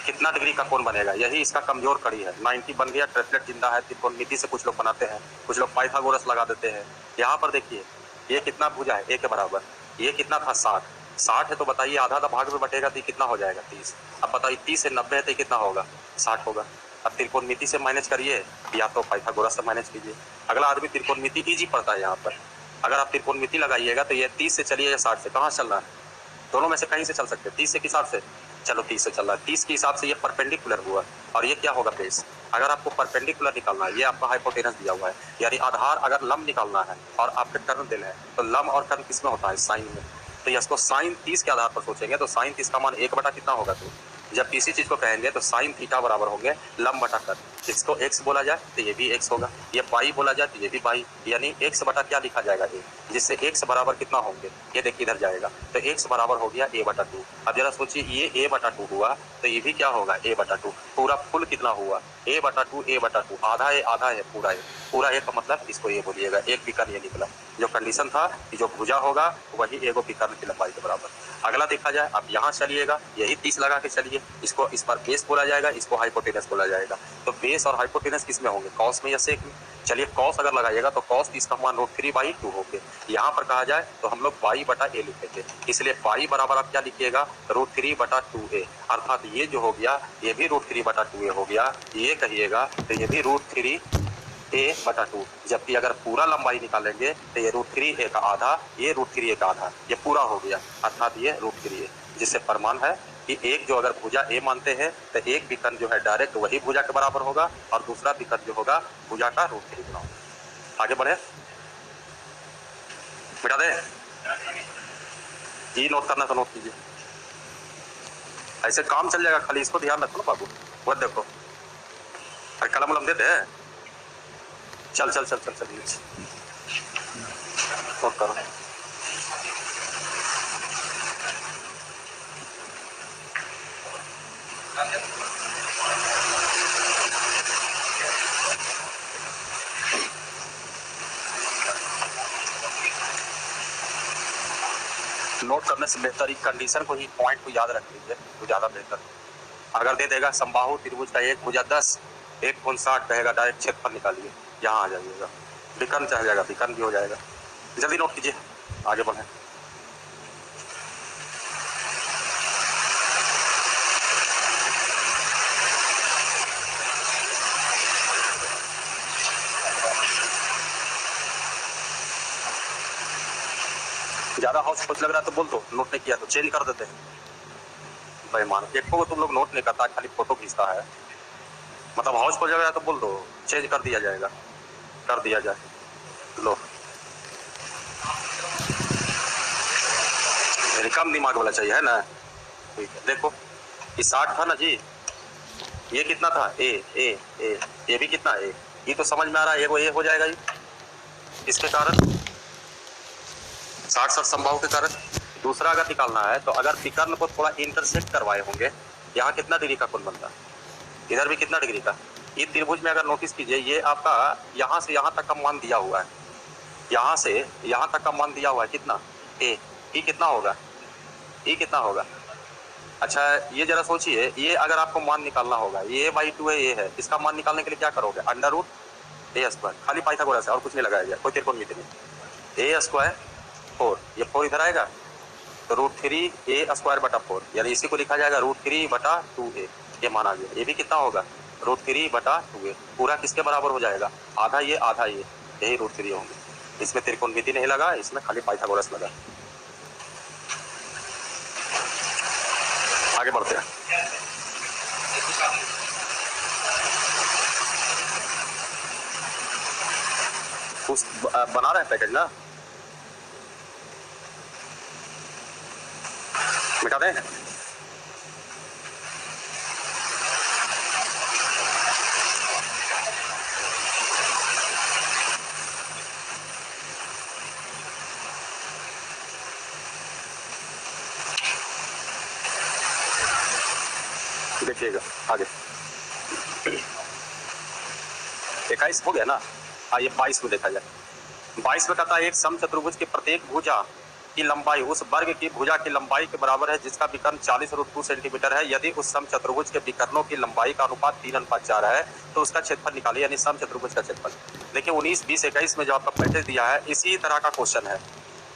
कितना डिग्री का कोण बनेगा, यही इसका कमजोर कड़ी है। 90 बन गया, ट्रिपलेट जिंदा है। त्रिकोणमिति से कुछ लोग बनाते हैं, कुछ लोग पाइथागोरस लगा देते हैं। यहाँ पर देखिए ये कितना भुजा है, a के बराबर, ये कितना था 60 है, तो बताइए आधा भाग में बटेगा तो कितना हो जाएगा 30। अब बताइए 30 से 90 है तो कितना होगा 60 होगा। अब त्रिकोणमिति से माइनस करिए या तो पाइथागोरस से माइनस कीजिए। अगला आदमी त्रिकोणमिति इजी पड़ता है। यहाँ पर अगर आप त्रिकोणमिति लगाइएगा तो ये 30 से चलिए या 60 से, कहाँ चलना है, दोनों में से कहीं से चल सकते हैं। 30 से किस हिसाब से, चलो 30 से चल रहा है, 30 के हिसाब से ये परपेंडिकुलर हुआ और ये क्या होगा बेस। अगर आपको परपेंडिकुलर निकालना है, ये आपका हाइपोटेनस दिया हुआ है, यानी आधार अगर लंब निकालना है और आपके कर्ण दिल है तो लंब और कर्ण किसमें होता है, साइन में। तो इसको साइन 30 के आधार पर सोचेंगे तो साइन 30 का मान 1 बटा कितना होगा, तो जब किसी चीज को कहेंगे तो साइन थीटा बराबर होंगे लंब बटा कर्ण। इसको x बोला जाए तो ये भी x होगा, ये पाई बोला जाए तो ये भी पाई, यानी x बटा क्या लिखा जाएगा a, जिससे x बराबर कितना होंगे, ये देखिए इधर जाएगा तो x बराबर हो गया a बटा 2। अब जरा सोचिए ये a बटा 2 हुआ तो ये भी क्या होगा a बटा 2। पूरा फुल कितना हुआ a बटा 2, a बटा 2, आधा है पूरा a का मतलब इसको ये बोलिएगा, एक विकर्ण ये निकला। जो कंडीशन था कि जो भुजा होगा वही एगो विकर्ण की लंबाई के बराबर। अगला देखा जाए, अब यहाँ चलिएगा, यही 30 लगा के चलिए, इसको इस पर बेस बोला जाएगा, इसको हाइपोटेनस बोला जाएगा। तो बेस और हाइपोटेनस किस में होंगे, कॉस में या सेक में। चलिए कॉस अगर लगाइएगा तो कॉस 30 का मान √3/2 होंगे। यहाँ पर कहा जाए तो हम लोग पाई बटा a लिखेंगे, इसलिए पाई बराबर आप क्या लिखिएगा √3/2a, अर्थात ये जो हो गया ये भी √3/2a हो गया, ये कहिएगा तो ये भी √3a/2। जबकि अगर पूरा लंबाई निकालेंगे तो ये √3a का आधा, ये √3a का आधा, ये पूरा हो गया, अर्थात ये √3a, जिससे प्रमाण है कि एक जो अगर भुजा a मानते हैं तो एक विकर्ण जो है डायरेक्ट वही भुजा के बराबर होगा और दूसरा विकर्ण जो होगा भुजा का √3 गुना होगा। आगे बढ़े, मिटा दे, ये नोट करना तो नोट कीजिए, ऐसे काम चल जाएगा, खाली इसको ध्यान रखो ना बाबू। वो देखो अरे कलम वलम देते हैं, चल चल चल चल चल नोट करो। नोट करने से बेहतर ही कंडीशन को ही, पॉइंट को याद रख लीजिए तो ज्यादा बेहतर। अगर दे देगा समबाहु त्रिभुज का एक भुजा 10, 1 कोण 60 कहेगा, डायरेक्ट क्षेत्रफल निकालिए, यहाँ आ जाइएगा, विकर्ण चल जाएगा, विकर्ण भी हो जाएगा। जल्दी नोट कीजिए, आगे बढ़े। ज्यादा हाउस कुछ लग रहा है तो बोल दो, नोट नहीं किया तो चेंज कर देते हैं। बेईमान, एक को तुम लोग नोट नहीं करता, खाली फोटो खींचता है, मतलब हाउस को लग रहा है तो बोल दो, चेंज कर दिया जाएगा, कर दिया जाए। लो कम दिमाग वाला चाहिए है ना, ठीक है। देखो ये 60 था ना जी, ये कितना था ये भी कितना a, ये तो समझ में आ रहा है, ये हो जाएगा ये, इसके कारण 60 समबाहु के कारण। दूसरा अगर निकालना है तो अगर विकर्ण को थोड़ा इंटरसेक्ट करवाए होंगे, यहाँ कितना डिग्री का कोण बनता, इधर भी कितना डिग्री का। ये त्रिभुज में अगर नोटिस कीजिए, ये आपका यहाँ से यहाँ तक का मान दिया हुआ है, यहाँ से यहाँ तक का मान दिया हुआ है कितना a, ये कितना होगा, ये कितना होगा। अच्छा ये जरा सोचिए, ये अगर आपको मान निकालना होगा, ये a/2 है, ये है, इसका मान निकालने के लिए क्या करोगे, √a², खाली पाइथागोरस है और कुछ नहीं लगाया गया, कोई त्रिकोणमिति नहीं। a² 4, ये 4 इधर आएगा तो √3a²/4, यानी इसी को लिखा जाएगा √3/2a, ये मान आ गया। ये भी कितना होगा √3/2a, पूरा किसके बराबर हो जाएगा, आधा ये आधा ये, यही √3 होंगे। इसमें त्रिकोणमिति नहीं लगा, इसमें खाली पाइथागोरस लगा। आगे बढ़ते हैं। उस बना रहे हैं पैकेज ना, मिटा दें। देखिएगा आगे 21 हो गया ना। आइए 22 में देखा जाए। 22 में कहता है एक समचतुर्भुज की प्रत्येक भुजा की लंबाई उस वर्ग की भुजा की लंबाई के बराबर है जिसका विकर्ण 40√2 सेंटीमीटर है। यदि उस समचतुर्भुज के विकर्णों की लंबाई का अनुपात 3:4 है तो उसका क्षेत्रफल निकालिए, यानी समचतुर्भुज का क्षेत्रफल। देखिए 19, 20, 21 में जो आपका पैटर्न दिया है इसी तरह का क्वेश्चन है।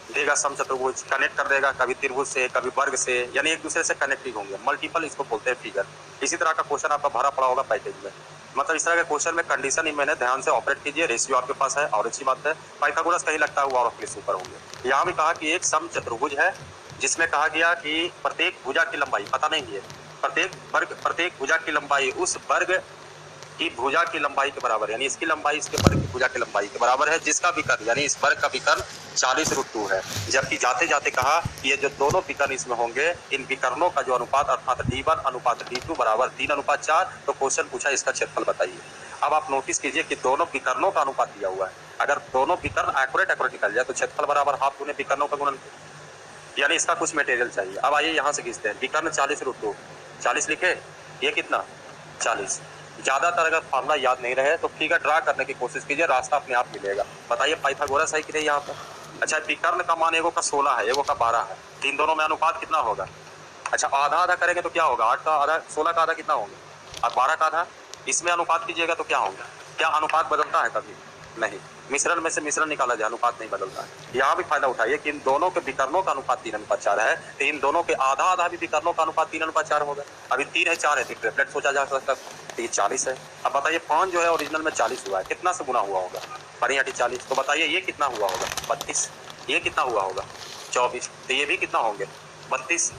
देगा समचतुर्भुज, कनेक्ट कर देगा कभी त्रिभुज से कभी वर्ग से, यानी एक दूसरे से कनेक्टिंग होंगे, मल्टीपल इसको बोलते हैं फिगर। इसी तरह का क्वेश्चन आपका भरा पड़ा होगा पैकेज में। मतलब इस तरह के क्वेश्चन में कंडीशन ही मैंने ध्यान से ऑपरेट कीजिए, रेशियो आपके पास है और अच्छी बात है। पाइथागोरस कहीं लगता है वो और अपने ऊपर होंगे। यहाँ भी कहा कि एक समचतुर्भुज है जिसमें कहा गया कि प्रत्येक भुजा की लंबाई पता नहीं है, प्रत्येक भुजा की लंबाई उस वर्ग की भुजा की लंबाई के बराबर, यानी इसकी लंबाई इसके वर्ग की भुजा की लंबाई के बराबर है जिसका विकर्ण, यानी इस वर्ग का विकर्ण 40√2 है। जबकि जाते जाते कहा कि ये जो दोनों विकर्ण इसमें होंगे इन विकर्णों का जो अनुपात अर्थात D1 अनुपात D2 बराबर 3:4। तो क्वेश्चन पूछा इसका क्षेत्रफल बताइए। अब आप नोटिस कीजिए कि दोनों विकर्णों का अनुपात दिया हुआ है। अगर दोनों विकर्ण एक्यूरेट निकल जाए तो क्षेत्रफल बराबर हाफ गुने विकर्णों का गुणन, यानी इसका कुछ मटेरियल चाहिए। अब आइए यहाँ से खींचते हैं। विकर्ण 40√2, 40 लिखे, ये कितना 40। ज्यादातर अगर फॉर्मूला याद नहीं रहे तो फिगर ड्रा करने की कोशिश कीजिए, रास्ता अपने आप मिलेगा। बताइए पाइथागोरस है कि नहीं यहाँ पर। अच्छा विकर्ण का मान एगो का 16 है, एगो का 12 है, तीन दोनों में अनुपात कितना होगा। अच्छा आधा आधा करेंगे तो क्या होगा, 8 का आधा 16 का आधा कितना होंगे और 12 का आधा, इसमें अनुपात कीजिएगा तो क्या होगा। क्या अनुपात बदलता है कभी नहीं, मिश्रण में से मिश्रण निकाला जाए अनुपात नहीं बदलता है। यहाँ भी फायदा उठाइए कि इन दोनों के विकर्णों का अनुपात 3:4 है, तो इन दोनों के आधा आधा भी विकर्णों का अनुपात 3:4 होगा। अभी 3 है 4 है तो ट्रिपलेट सोचा जा सकता है, तो ये 40 है। अब बताइए 5 जो है ओरिजिनल में 40 हुआ है, कितना से गुना हुआ होगा, परिहटी 40। तो बताइए ये कितना हुआ होगा 32, ये कितना हुआ होगा 24, तो ये भी कितना होंगे 32,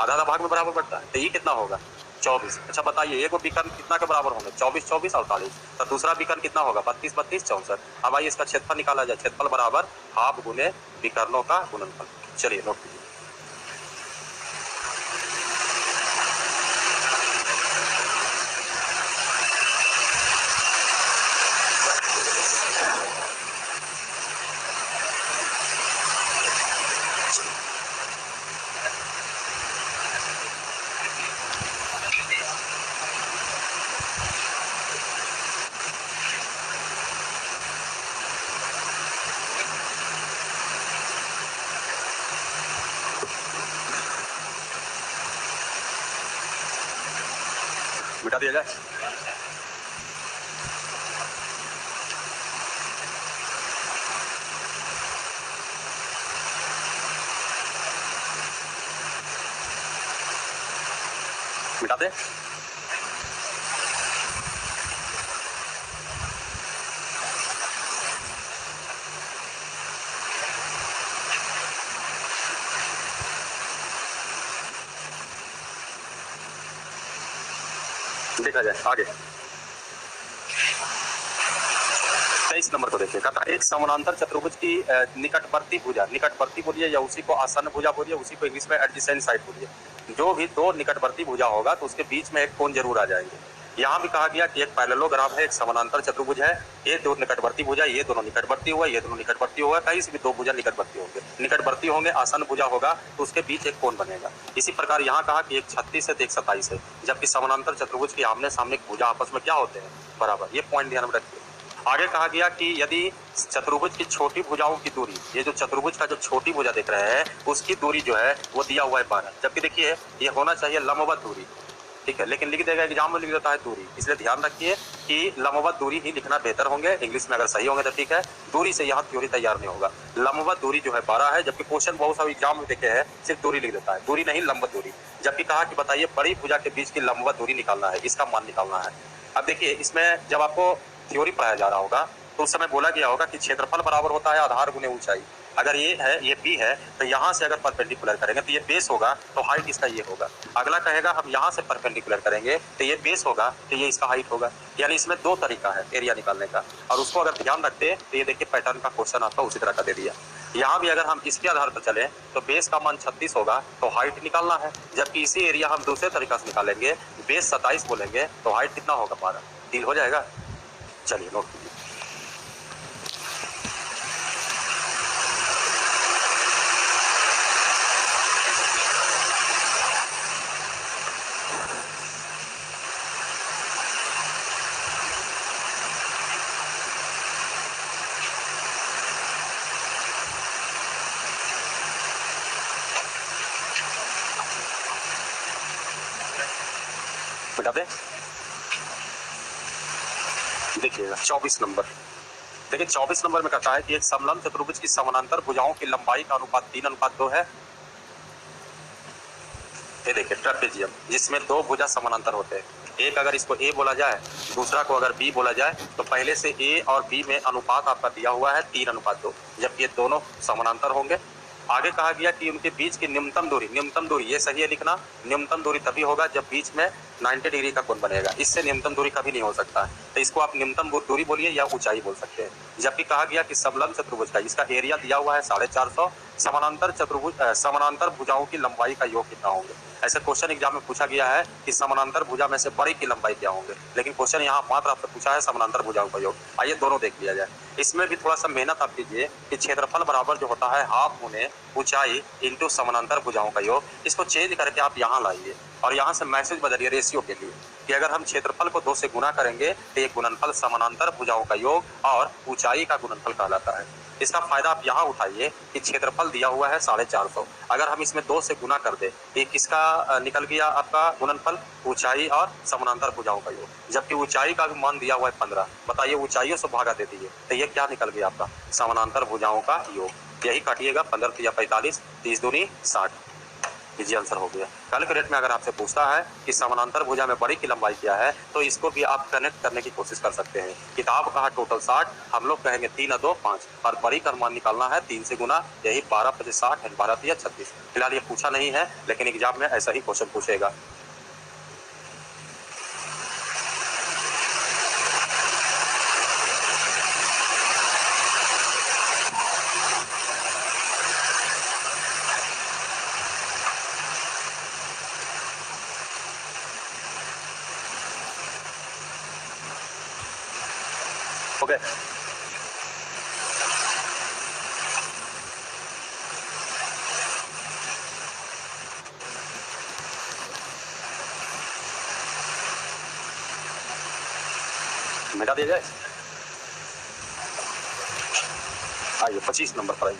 आधा आधा भाग में बराबर बढ़ता है, तो ये कितना होगा 24। अच्छा बताइए एक विकर्ण कितना के बराबर होंगे 24, 24 और 48, तो दूसरा विकर्ण कितना होगा 32, 32, 64। अब आइए इसका क्षेत्रफल निकाला जाए, क्षेत्रफल बराबर हाफ गुने विकर्णों का गुणनफल। चलिए नोट कीजिए। मिटा दिया जाए। मिटा दे। देखा जाए आगे 23 नंबर को देखिए। कहता है एक समानांतर चतुर्भुज की निकटवर्ती भुजा, निकटवर्ती बोलिए या उसी को आसन्न भुजा बोलिए, उसी को इंग्लिश में एडजेसेंट साइड बोलिए, जो भी दो निकटवर्ती भुजा होगा तो उसके बीच में एक कोण जरूर आ जाएंगे। यहाँ भी कहा गया कि एक पैरेललोग्राम है, एक समानांतर चतुर्भुज है, ये दो निकटवर्ती भुजा, ये दोनों निकटवर्ती हुआ, ये दोनों निकटवर्ती होगा, कहीं से भी दो भुजा निकटवर्ती होंगे, निकटवर्ती होंगे, आसन्न भुजा होगा तो उसके बीच एक कोण बनेगा। इसी प्रकार यहाँ कहा कि एक 36 है तो एक 27 है, जबकि समानांतर चतुर्भुज के आमने सामने भुजा आपस में क्या होते हैं बराबर। ये पॉइंट ध्यान में रखिए। आगे कहा गया कि यदि चतुर्भुज की छोटी भुजाओं की दूरी, ये जो चतुर्भुज का जो छोटी भुजा देख रहे हैं उसकी दूरी जो है वो दिया हुआ है 12, जबकि देखिए ये होना चाहिए लंबवत दूरी, ठीक है, लेकिन लिख देगा एग्जाम में लिख देता है दूरी। इसलिए ध्यान रखिए कि लंबवत दूरी ही लिखना बेहतर होंगे, इंग्लिश में अगर सही होंगे तो ठीक है, दूरी से यहाँ थ्योरी तैयार नहीं होगा। लंबवत दूरी जो है 12 है, जबकि क्वेश्चन बहुत सारे एग्जाम में देखे हैं सिर्फ दूरी लिख देता है, दूरी नहीं लंबवत दूरी। जबकि कहा कि बताइए बड़ी भुजा के बीच की लंबवत दूरी निकालना है, इसका मान निकालना है। अब देखिए इसमें जब आपको थ्योरी पढ़ाया जा रहा होगा तो उस समय बोला गया होगा कि क्षेत्रफल बराबर होता है आधार गुने ऊंचाई। अगर ये है ये बी है तो यहाँ से अगर परपेंडिकुलर करेंगे तो ये बेस होगा, तो हाइट इसका ये होगा। अगला कहेगा हम यहाँ से परपेंडिकुलर करेंगे तो ये बेस होगा, तो ये इसका हाइट होगा। यानी इसमें दो तरीका है एरिया निकालने का, और उसको अगर ध्यान रखते तो ये देखिए पैटर्न का क्वेश्चन आपका उसी तरह का दे दिया। यहाँ भी अगर हम इसके आधार पर चले तो बेस का मान 36 होगा तो हाइट निकालना है, जबकि इसी एरिया हम दूसरे तरीका से निकालेंगे, बेस 27 बोलेंगे तो हाइट कितना होगा 12। डील हो जाएगा। चलिए नोट कीजिए। दें। देखिएगा 24 नंबर। देखिए 24 नंबर में कहता है कि एक समलंब चतुर्भुज की समानांतर भुजाओं की लंबाई का अनुपात 3:2 है। ये देखिए ट्रेपेजियम, जिसमें दो भुजा समानांतर होते हैं। एक अगर इसको ए बोला जाए, दूसरा को अगर बी बोला जाए, तो पहले से ए और बी में अनुपात आपका दिया हुआ है 3:2, जबकि ये दोनों समानांतर होंगे। आगे कहा गया कि उनके बीच की न्यूनतम दूरी ये सही है लिखना। न्यूनतम दूरी तभी होगा जब बीच में 90 डिग्री का कोण बनेगा, इससे न्यूनतम दूरी कभी नहीं हो सकता है। तो इसको आप न्यूनतम दूरी बोलिए या ऊंचाई बोल सकते हैं। जबकि कहा गया कि समलंब चतुर्भुज का इसका एरिया दिया हुआ है 450, समानांतर भुजाओं की लंबाई का योग कितना होंगे। ऐसे क्वेश्चन एग्जाम में पूछा गया है कि समानांतर भुजा में से बड़ी की लंबाई क्या होंगे, लेकिन क्वेश्चन यहाँ मात्र आपसे पूछा है समानांतर भुजाओं का योग। आइए दोनों देख लिया जाए। इसमें भी थोड़ा सा मेहनत आप कीजिए कि क्षेत्रफल बराबर जो होता है हाफ गुने ऊंचाई इंटू समानांतर भुजाओं का योग, इसको चेंज करके आप यहाँ लाइए और यहाँ से मैसेज बदलिए रेशियो के लिए कि अगर हम क्षेत्रफल को 2 से गुना करेंगे तो ये गुणनफल समानांतर भुजाओं का योग और ऊंचाई का गुणनफल कहलाता है। इसका फायदा आप यहाँ उठाइए कि क्षेत्रफल दिया हुआ है 450, अगर हम इसमें 2 से गुना कर दे ये किसका निकल गया आपका गुणनफल, ऊंचाई और समानांतर भुजाओं का योग। जबकि ऊंचाई का भी मान दिया हुआ है 15, बताइए ऊंचाइयों से भागा दे दीजिए तो ये क्या निकल गया आपका समानांतर भुजाओं का योग। यही काटिएगा 15 या 45, 30 दूनी 60, इजी आंसर हो गया। कैलकुलेट में अगर आपसे पूछता है कि समानांतर भुजा में बड़ी की लंबाई क्या है, तो इसको भी आप कनेक्ट करने की कोशिश कर सकते हैं। किताब कहा टोटल 60, हम लोग कहेंगे 3 और 2 5, और बड़ी का मान निकालना है 3 से गुना, यही 12 × 50 60 12 या 36। फिलहाल ये पूछा नहीं है, लेकिन एग्जाम में ऐसा ही क्वेश्चन पूछेगा। ओके मिटा दिया जाए। आइए 25 नंबर पर आइए।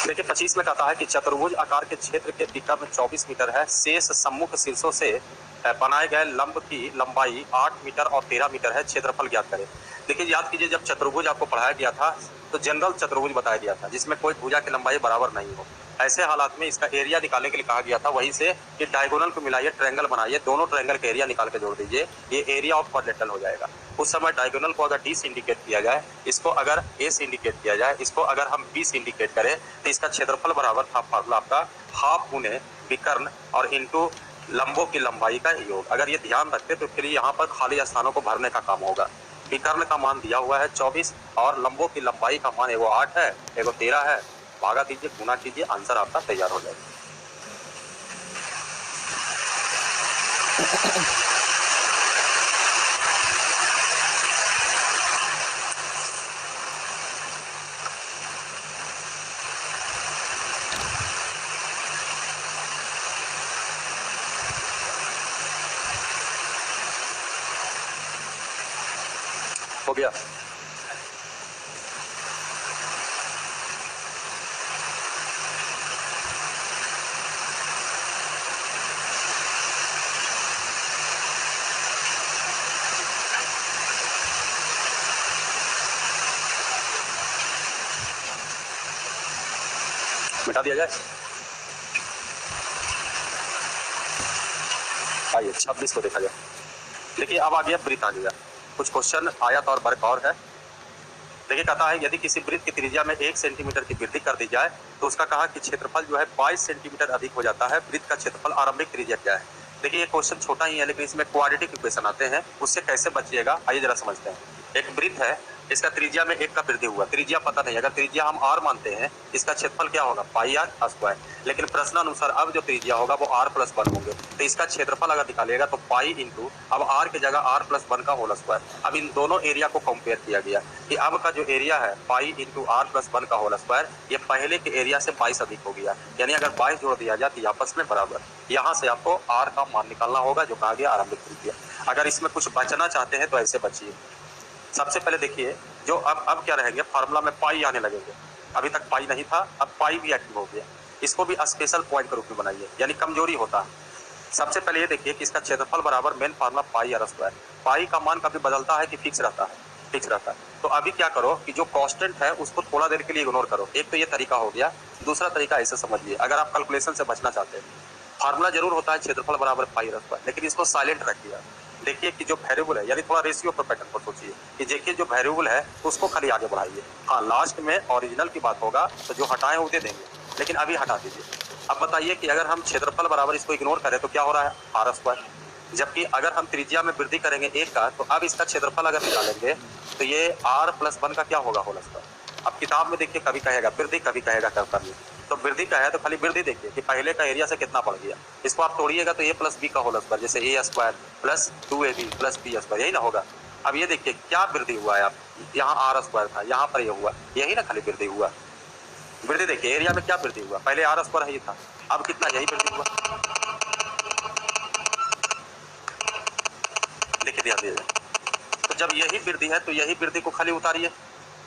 देखिए 25 में कहता है कि चतुर्भुज आकार के क्षेत्र के विकर्ण 24 मीटर है, शेष सम्मुख शीर्षों से बनाए गए लंब की लंबाई 8 मीटर और 13 मीटर है, क्षेत्रफल ज्ञात करें। देखिए याद कीजिए, जब चतुर्भुज आपको पढ़ाया गया था तो जनरल चतुर्भुज बताया गया था जिसमें कोई भुजा की लंबाई बराबर नहीं हो। ऐसे हालात में इसका एरिया निकालने के लिए कहा गया था, वहीं से कि डायगोनल को मिलाइए, ट्रायंगल बनाइए, दोनों ट्रायंगल का एरिया निकाल के जोड़ दीजिए, ये एरिया ऑफ क्वाड्रेटल हो जाएगा। उस समय डायगोनल को अगर डी से इंडिकेट किया जाए, इसको अगर ए से इंडिकेट किया जाए, इसको अगर हम बी से इंडिकेट करें, तो इसका क्षेत्रफल बराबर था फार्मूला आपका हाफ गुने विकर्ण और इंटू लंबों की लंबाई का योग। अगर ये ध्यान रखते तो फिर यहाँ पर खाली स्थानों को भरने का काम होगा। विकर्ण का मान दिया हुआ है 24 और लंबों की लंबाई का मान एगो 8 है, एगो 13 है, भागा दीजिए, गुना कीजिए, आंसर आपका तैयार हो जाएगा। हो गया। मिटा दिया जाए। आइए 26 को देखा जाए। देखिए अब आ गया वृत्त आ गया, कुछ क्वेश्चन आयत और वर्ग और है। देखिए कहता है यदि किसी वृत्त की त्रिज्या में 1 सेंटीमीटर की वृद्धि कर दी जाए तो उसका कहा कि क्षेत्रफल जो है 22 सेंटीमीटर अधिक हो जाता है। वृत्त का क्षेत्रफल आरंभिक त्रिज्या क्या है। देखिए ये क्वेश्चन छोटा ही है, लेकिन इसमें क्वाड्रेटिक इक्वेशन आते हैं, उससे कैसे बचिएगा आइए जरा समझते हैं। एक वृत्त है, इसका त्रिज्या में 1 का वृद्धि हुआ, त्रिज्या पता नहीं, अगर त्रिज्या हम r मानते हैं, इसका क्षेत्रफल क्या होगा पाई r स्क्वायर, लेकिन प्रश्न अनुसार अब जो त्रिज्या होगा वो r+1 होंगे, तो इसका क्षेत्रफल अगर निकालेगा तो पाई इंटू अब r की जगह r+1 का होल स्क्वायर। अब इन दोनों एरिया को कंपेयर किया गया कि अब का जो एरिया है पाई इंटू r+1 का होल स्क्वायर, ये पहले के एरिया से 22 अधिक हो गया, यानी अगर 22 जोड़ दिया जाए तो आपस में बराबर। यहाँ से आपको r का मान निकालना होगा जो कहा गया आरंभिक त्रिज्या। अगर इसमें कुछ बचना चाहते हैं तो ऐसे बचिए। सबसे पहले देखिए जो अब क्या रहेंगे, फार्मूला में पाई आने लगेंगे, अभी तक पाई नहीं था, अब पाई भी एक्टिव हो गया। इसको भी स्पेशल पॉइंट के रूप में बनाइए, यानी कमजोरी होता है। सबसे पहले ये देखिए कि इसका क्षेत्रफल बराबर main formula pi r square. Pi का मान कभी बदलता है कि फिक्स रहता है? फिक्स रहता है। तो अभी क्या करो कि जो कांस्टेंट है उसको थोड़ा देर के लिए इग्नोर करो। एक तो ये तरीका हो गया। दूसरा तरीका ऐसे समझिए, अगर आप कैलकुलेशन से बचना चाहते हैं, फार्मूला जरूर होता है क्षेत्रफल बराबर पाई आर स्क्वायर, लेकिन इसको साइलेंट रखिए। देखिए कि जो वेरिएबल है, यानी थोड़ा रेशियो पर पैटर्न पर सोचिए कि देखिए जो वेरिएबल है उसको खाली आगे बढ़ाइए। हाँ, लास्ट में ओरिजिनल की बात होगा तो जो हटाए वो दे देंगे, लेकिन अभी हटा दीजिए। अब बताइए कि अगर हम क्षेत्रफल बराबर इसको इग्नोर करें तो क्या हो रहा है? R square. जबकि अगर हम त्रिज्या में वृद्धि करेंगे 1 का, तो अब इसका क्षेत्रफल अगर निकालेंगे तो ये r + 1 का क्या होगा? Whole square. अब किताब में देखिए कभी कहेगा वृद्धि, कभी कहेगा कर्तव्य। तो वृद्धि का है तो खाली वृद्धि देखिए कि पहले का एरिया से कितना बढ़ गया। इसको आप तोड़िएगा तो a + b का होल स्क्वायर, जैसे a² + 2ab + b², यही ना होगा। अब ये देखिए क्या वृद्धि हुआ है। आप यहाँ r² था, यहाँ पर ये हुआ, यही ना खाली वृद्धि हुआ। वृद्धि देखिए एरिया में क्या वृद्धि हुआ, पहले r² ही था, अब कितना? यही वृद्धि हुआ। देखिए ध्यान दीजिए, तो जब यही वृद्धि है तो यही वृद्धि को खाली उतारिए।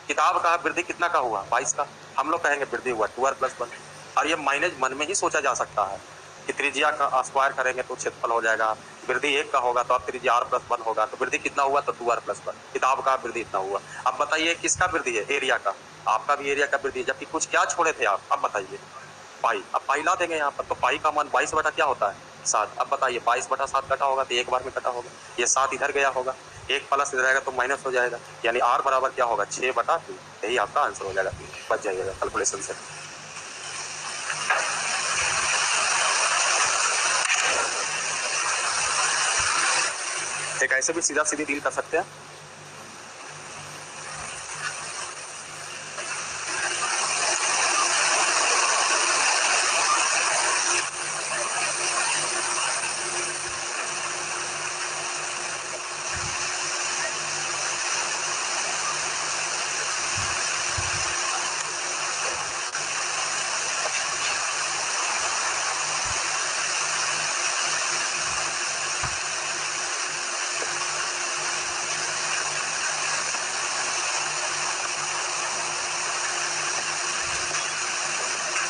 किताब का वृद्धि कितना का हुआ? 22 का। हम लोग कहेंगे वृद्धि हुआ 2r + 1। और ये माइनस मन में ही सोचा जा सकता है कि त्रिज्या का स्क्वायर करेंगे तो क्षेत्रफल हो जाएगा। वृद्धि 1 का होगा तो अब त्रिज्या r + 1 होगा, तो वृद्धि कितना हुआ? तो 2r + 1। किताब का वृद्धि इतना हुआ। अब बताइए किसका वृद्धि है? एरिया का। आपका भी एरिया का वृद्धि है, जबकि कुछ क्या छोड़े थे आप? अब बताइए। पाई। अब पाई ला देंगे यहाँ पर, तो पाई का मान 22 बटा क्या होता है? 7। अब बताइए 22 बटा 7 कटा होगा तो एक बार में कटा होगा। ये 7 इधर गया होगा, एक प्लस इधर आएगा तो माइनस हो जाएगा, यानी r बराबर क्या होगा? 6/2। यही आपका आंसर हो जाएगा। बच जाइएगा कैलकुलेशन से। एक ऐसे भी सीधा सीधी डील कर सकते हैं।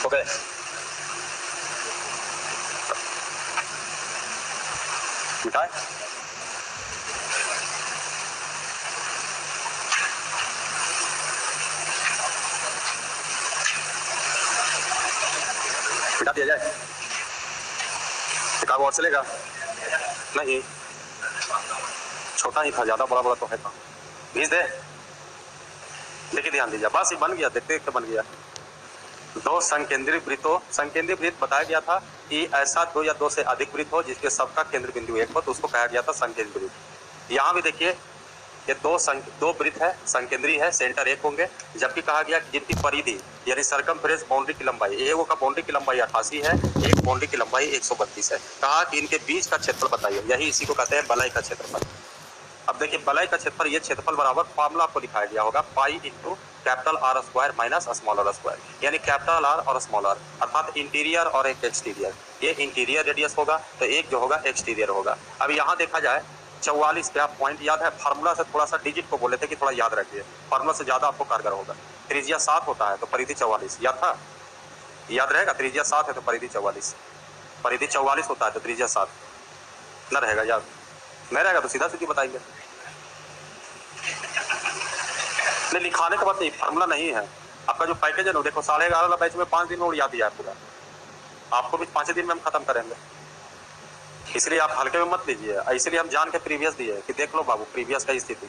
ओके, मिटाए। मिटा दिया जाए। किताब और चलेगा? नहीं, छोटा ही था, ज्यादा बड़ा बड़ा तो है था। भेज दे। देखिए ध्यान दीजिए, बस ये बन गया, देखते देखते बन गया। दो संकेंद्रित वृत्तों, संकेंद्रित वृत्त बताया गया था कि ऐसा 2 या 2 से अधिक वृत्त हो जिसके सबका केंद्र बिंदु 1 हो, तो उसको कहा गया था संकेंद्रित वृत्त। यहाँ भी देखिए ये दो वृत्त है, संकेंद्रीय है, सेंटर 1 होंगे, जबकि कहा गया कि जिनकी परिधि यानी सर्कमफ्रेंस बाउंड्री की लंबाई, एगो का बाउंड्री की लंबाई 88 है, एक बाउंड्री की लंबाई 132 है। कहा कि इनके बीच का क्षेत्रफल बताइए, यही इसी को कहते हैं बलय का क्षेत्रफल। अब देखिए बलय का क्षेत्रफल, ये क्षेत्रफल बराबर फार्मूला आपको दिखाया गया होगा, pi into capital R square minus small r square, यानी कैपिटल R और स्मॉल r, अर्थात इंटीरियर और एक एक्सटीरियर। ये इंटीरियर रेडियस होगा तो एक जो होगा एक्सटीरियर होगा। अब यहाँ देखा जाए 44 पे आप पॉइंट याद है, फार्मूला से थोड़ा सा डिजिट को बोले थे कि थोड़ा याद रखिए, फार्मूला से ज्यादा आपको कारगर होगा। त्रिज्या 7 होता है तो परिधि 44, याद था? याद रहेगा, त्रिज्या 7 है तो परिधि 44, परिधि 44 होता है तो त्रिज्या 7 न रहेगा। याद नहीं रहेगा तो सीधा सीधी बताएंगे। नहीं, लिखाने का बात नहीं, फार्मूला नहीं है। आपका जो पैकेज है ना, देखो 11.5 बैच में 5 दिन में उड़ याद दिया है पूरा, आपको भी 5 दिन में हम खत्म करेंगे। इसलिए आप हल्के में मत लीजिए, इसलिए हम जान के प्रीवियस दिए कि देख लो बाबू प्रीवियस का स्थिति,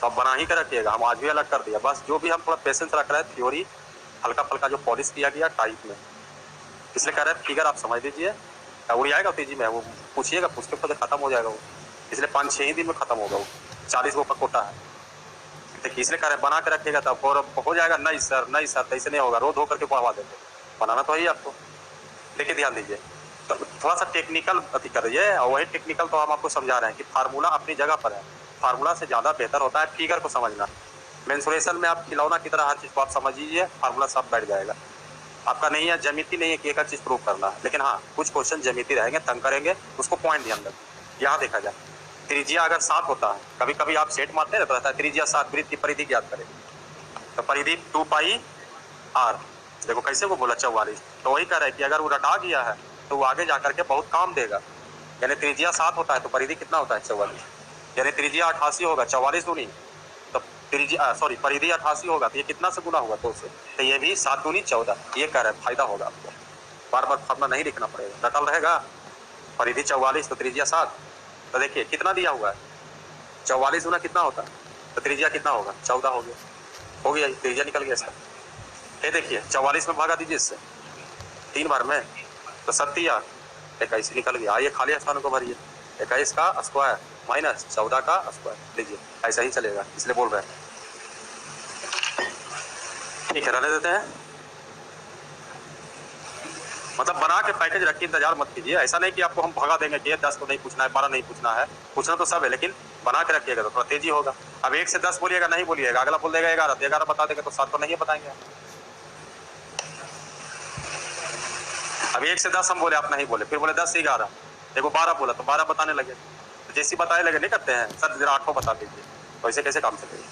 तो आप बना ही कर रखिएगा। हम आज भी अलग कर दिया, बस जो भी हम थोड़ा पेशेंस रख रहे हैं, थ्योरी हल्का फल्का जो पॉलिश किया गया टाइप में, इसलिए कह रहे हैं फिगर आप समझ लीजिए, उड़ जाएगा तेजी में, वो पूछिएगा, पूछते खुद खत्म हो जाएगा वो, इसलिए 5-6 ही दिन में खत्म होगा वो, 40 गो का कोटा है। देखिए इसलिए कह रहे हैं बना के रखिएगा तब और हो जाएगा। नहीं सर, नहीं सर, ऐसे नहीं होगा, रोज धो करके पढ़वा देंगे, बनाना तो है ही आपको। देखिए ध्यान दीजिए, तो थोड़ा सा टेक्निकल अति कर रही है, और वही टेक्निकल तो हम आपको समझा रहे हैं कि फार्मूला अपनी जगह पर है, फार्मूला से ज्यादा बेहतर होता है फिगर को समझना। मेंसुरेशन में आप खिलौना की तरह हर चीज को आप समझ लीजिए, फार्मूला सब बैठ जाएगा। आपका नहीं है ज्यामिति, नहीं है कि एक चीज प्रूव करना, लेकिन हाँ कुछ क्वेश्चन ज्यामिति रहेंगे, तंग करेंगे, उसको पॉइंट ध्यान रखें। यहाँ देखा जाए त्रिज्या अगर 7 होता है, कभी कभी आप सेट मारते हैं तो रहता है त्रिज्या 7, वृत्त की परिधि ज्ञात करें, तो परिधि 2 पाई r, देखो कैसे वो बोला 44, तो वही कह रहा है कि अगर वो रटा गया है तो वो आगे जाकर के बहुत काम देगा। यानी त्रिज्या 7 होता है तो परिधि कितना होता है 44, यानी त्रिज्या 88 होगा, 44 दूनी तो त्रिज्या सॉरी परिधि 88 होगा तो ये कितना से गुना होगा 2 से, तो ये भी 7 दूनी 14। ये कह रहा है फायदा होगा आपको, बार बार फॉर्मूला नहीं लिखना पड़ेगा, रटल रहेगा। परिधि 44 तो त्रिज्या 7, तो देखिए कितना दिया हुआ है 44 गुना कितना होता है, तो त्रिज्या कितना होगा 14 हो गया, त्रिज्या निकल गया इसका। ये देखिए 44 में भागा दीजिए इससे 3 बार में, तो 70 21 निकल गया। आइए खाली स्थानों को भरिए, 21 का स्क्वायर माइनस 14 का स्क्वायर, लीजिए ऐसा ही चलेगा, इसलिए बोल रहे हैं। ठीक है, रहने देते हैं। मतलब बना के पैकेज रखिए, इंतजार मत कीजिए। ऐसा नहीं कि आपको हम भगा देंगे कि 10 को नहीं पूछना है, 12 नहीं पूछना है, पूछना तो सब है, लेकिन बना के रखिएगा तो थोड़ा तेजी होगा। अब 1 से 10 बोलिएगा नहीं बोलिएगा, अगला बोल देगा 11 तो 11 बता देगा, तो 7 तो नहीं बताएंगे। अब 1 से 10 हम बोले, आप नहीं बोले, फिर बोले 10 से 11, देखो 12 बोला तो 12 बताने लगे, तो जैसी बताने लगे नहीं करते हैं सर जरा 8 बता दीजिए, तो ऐसे कैसे काम चलेगा।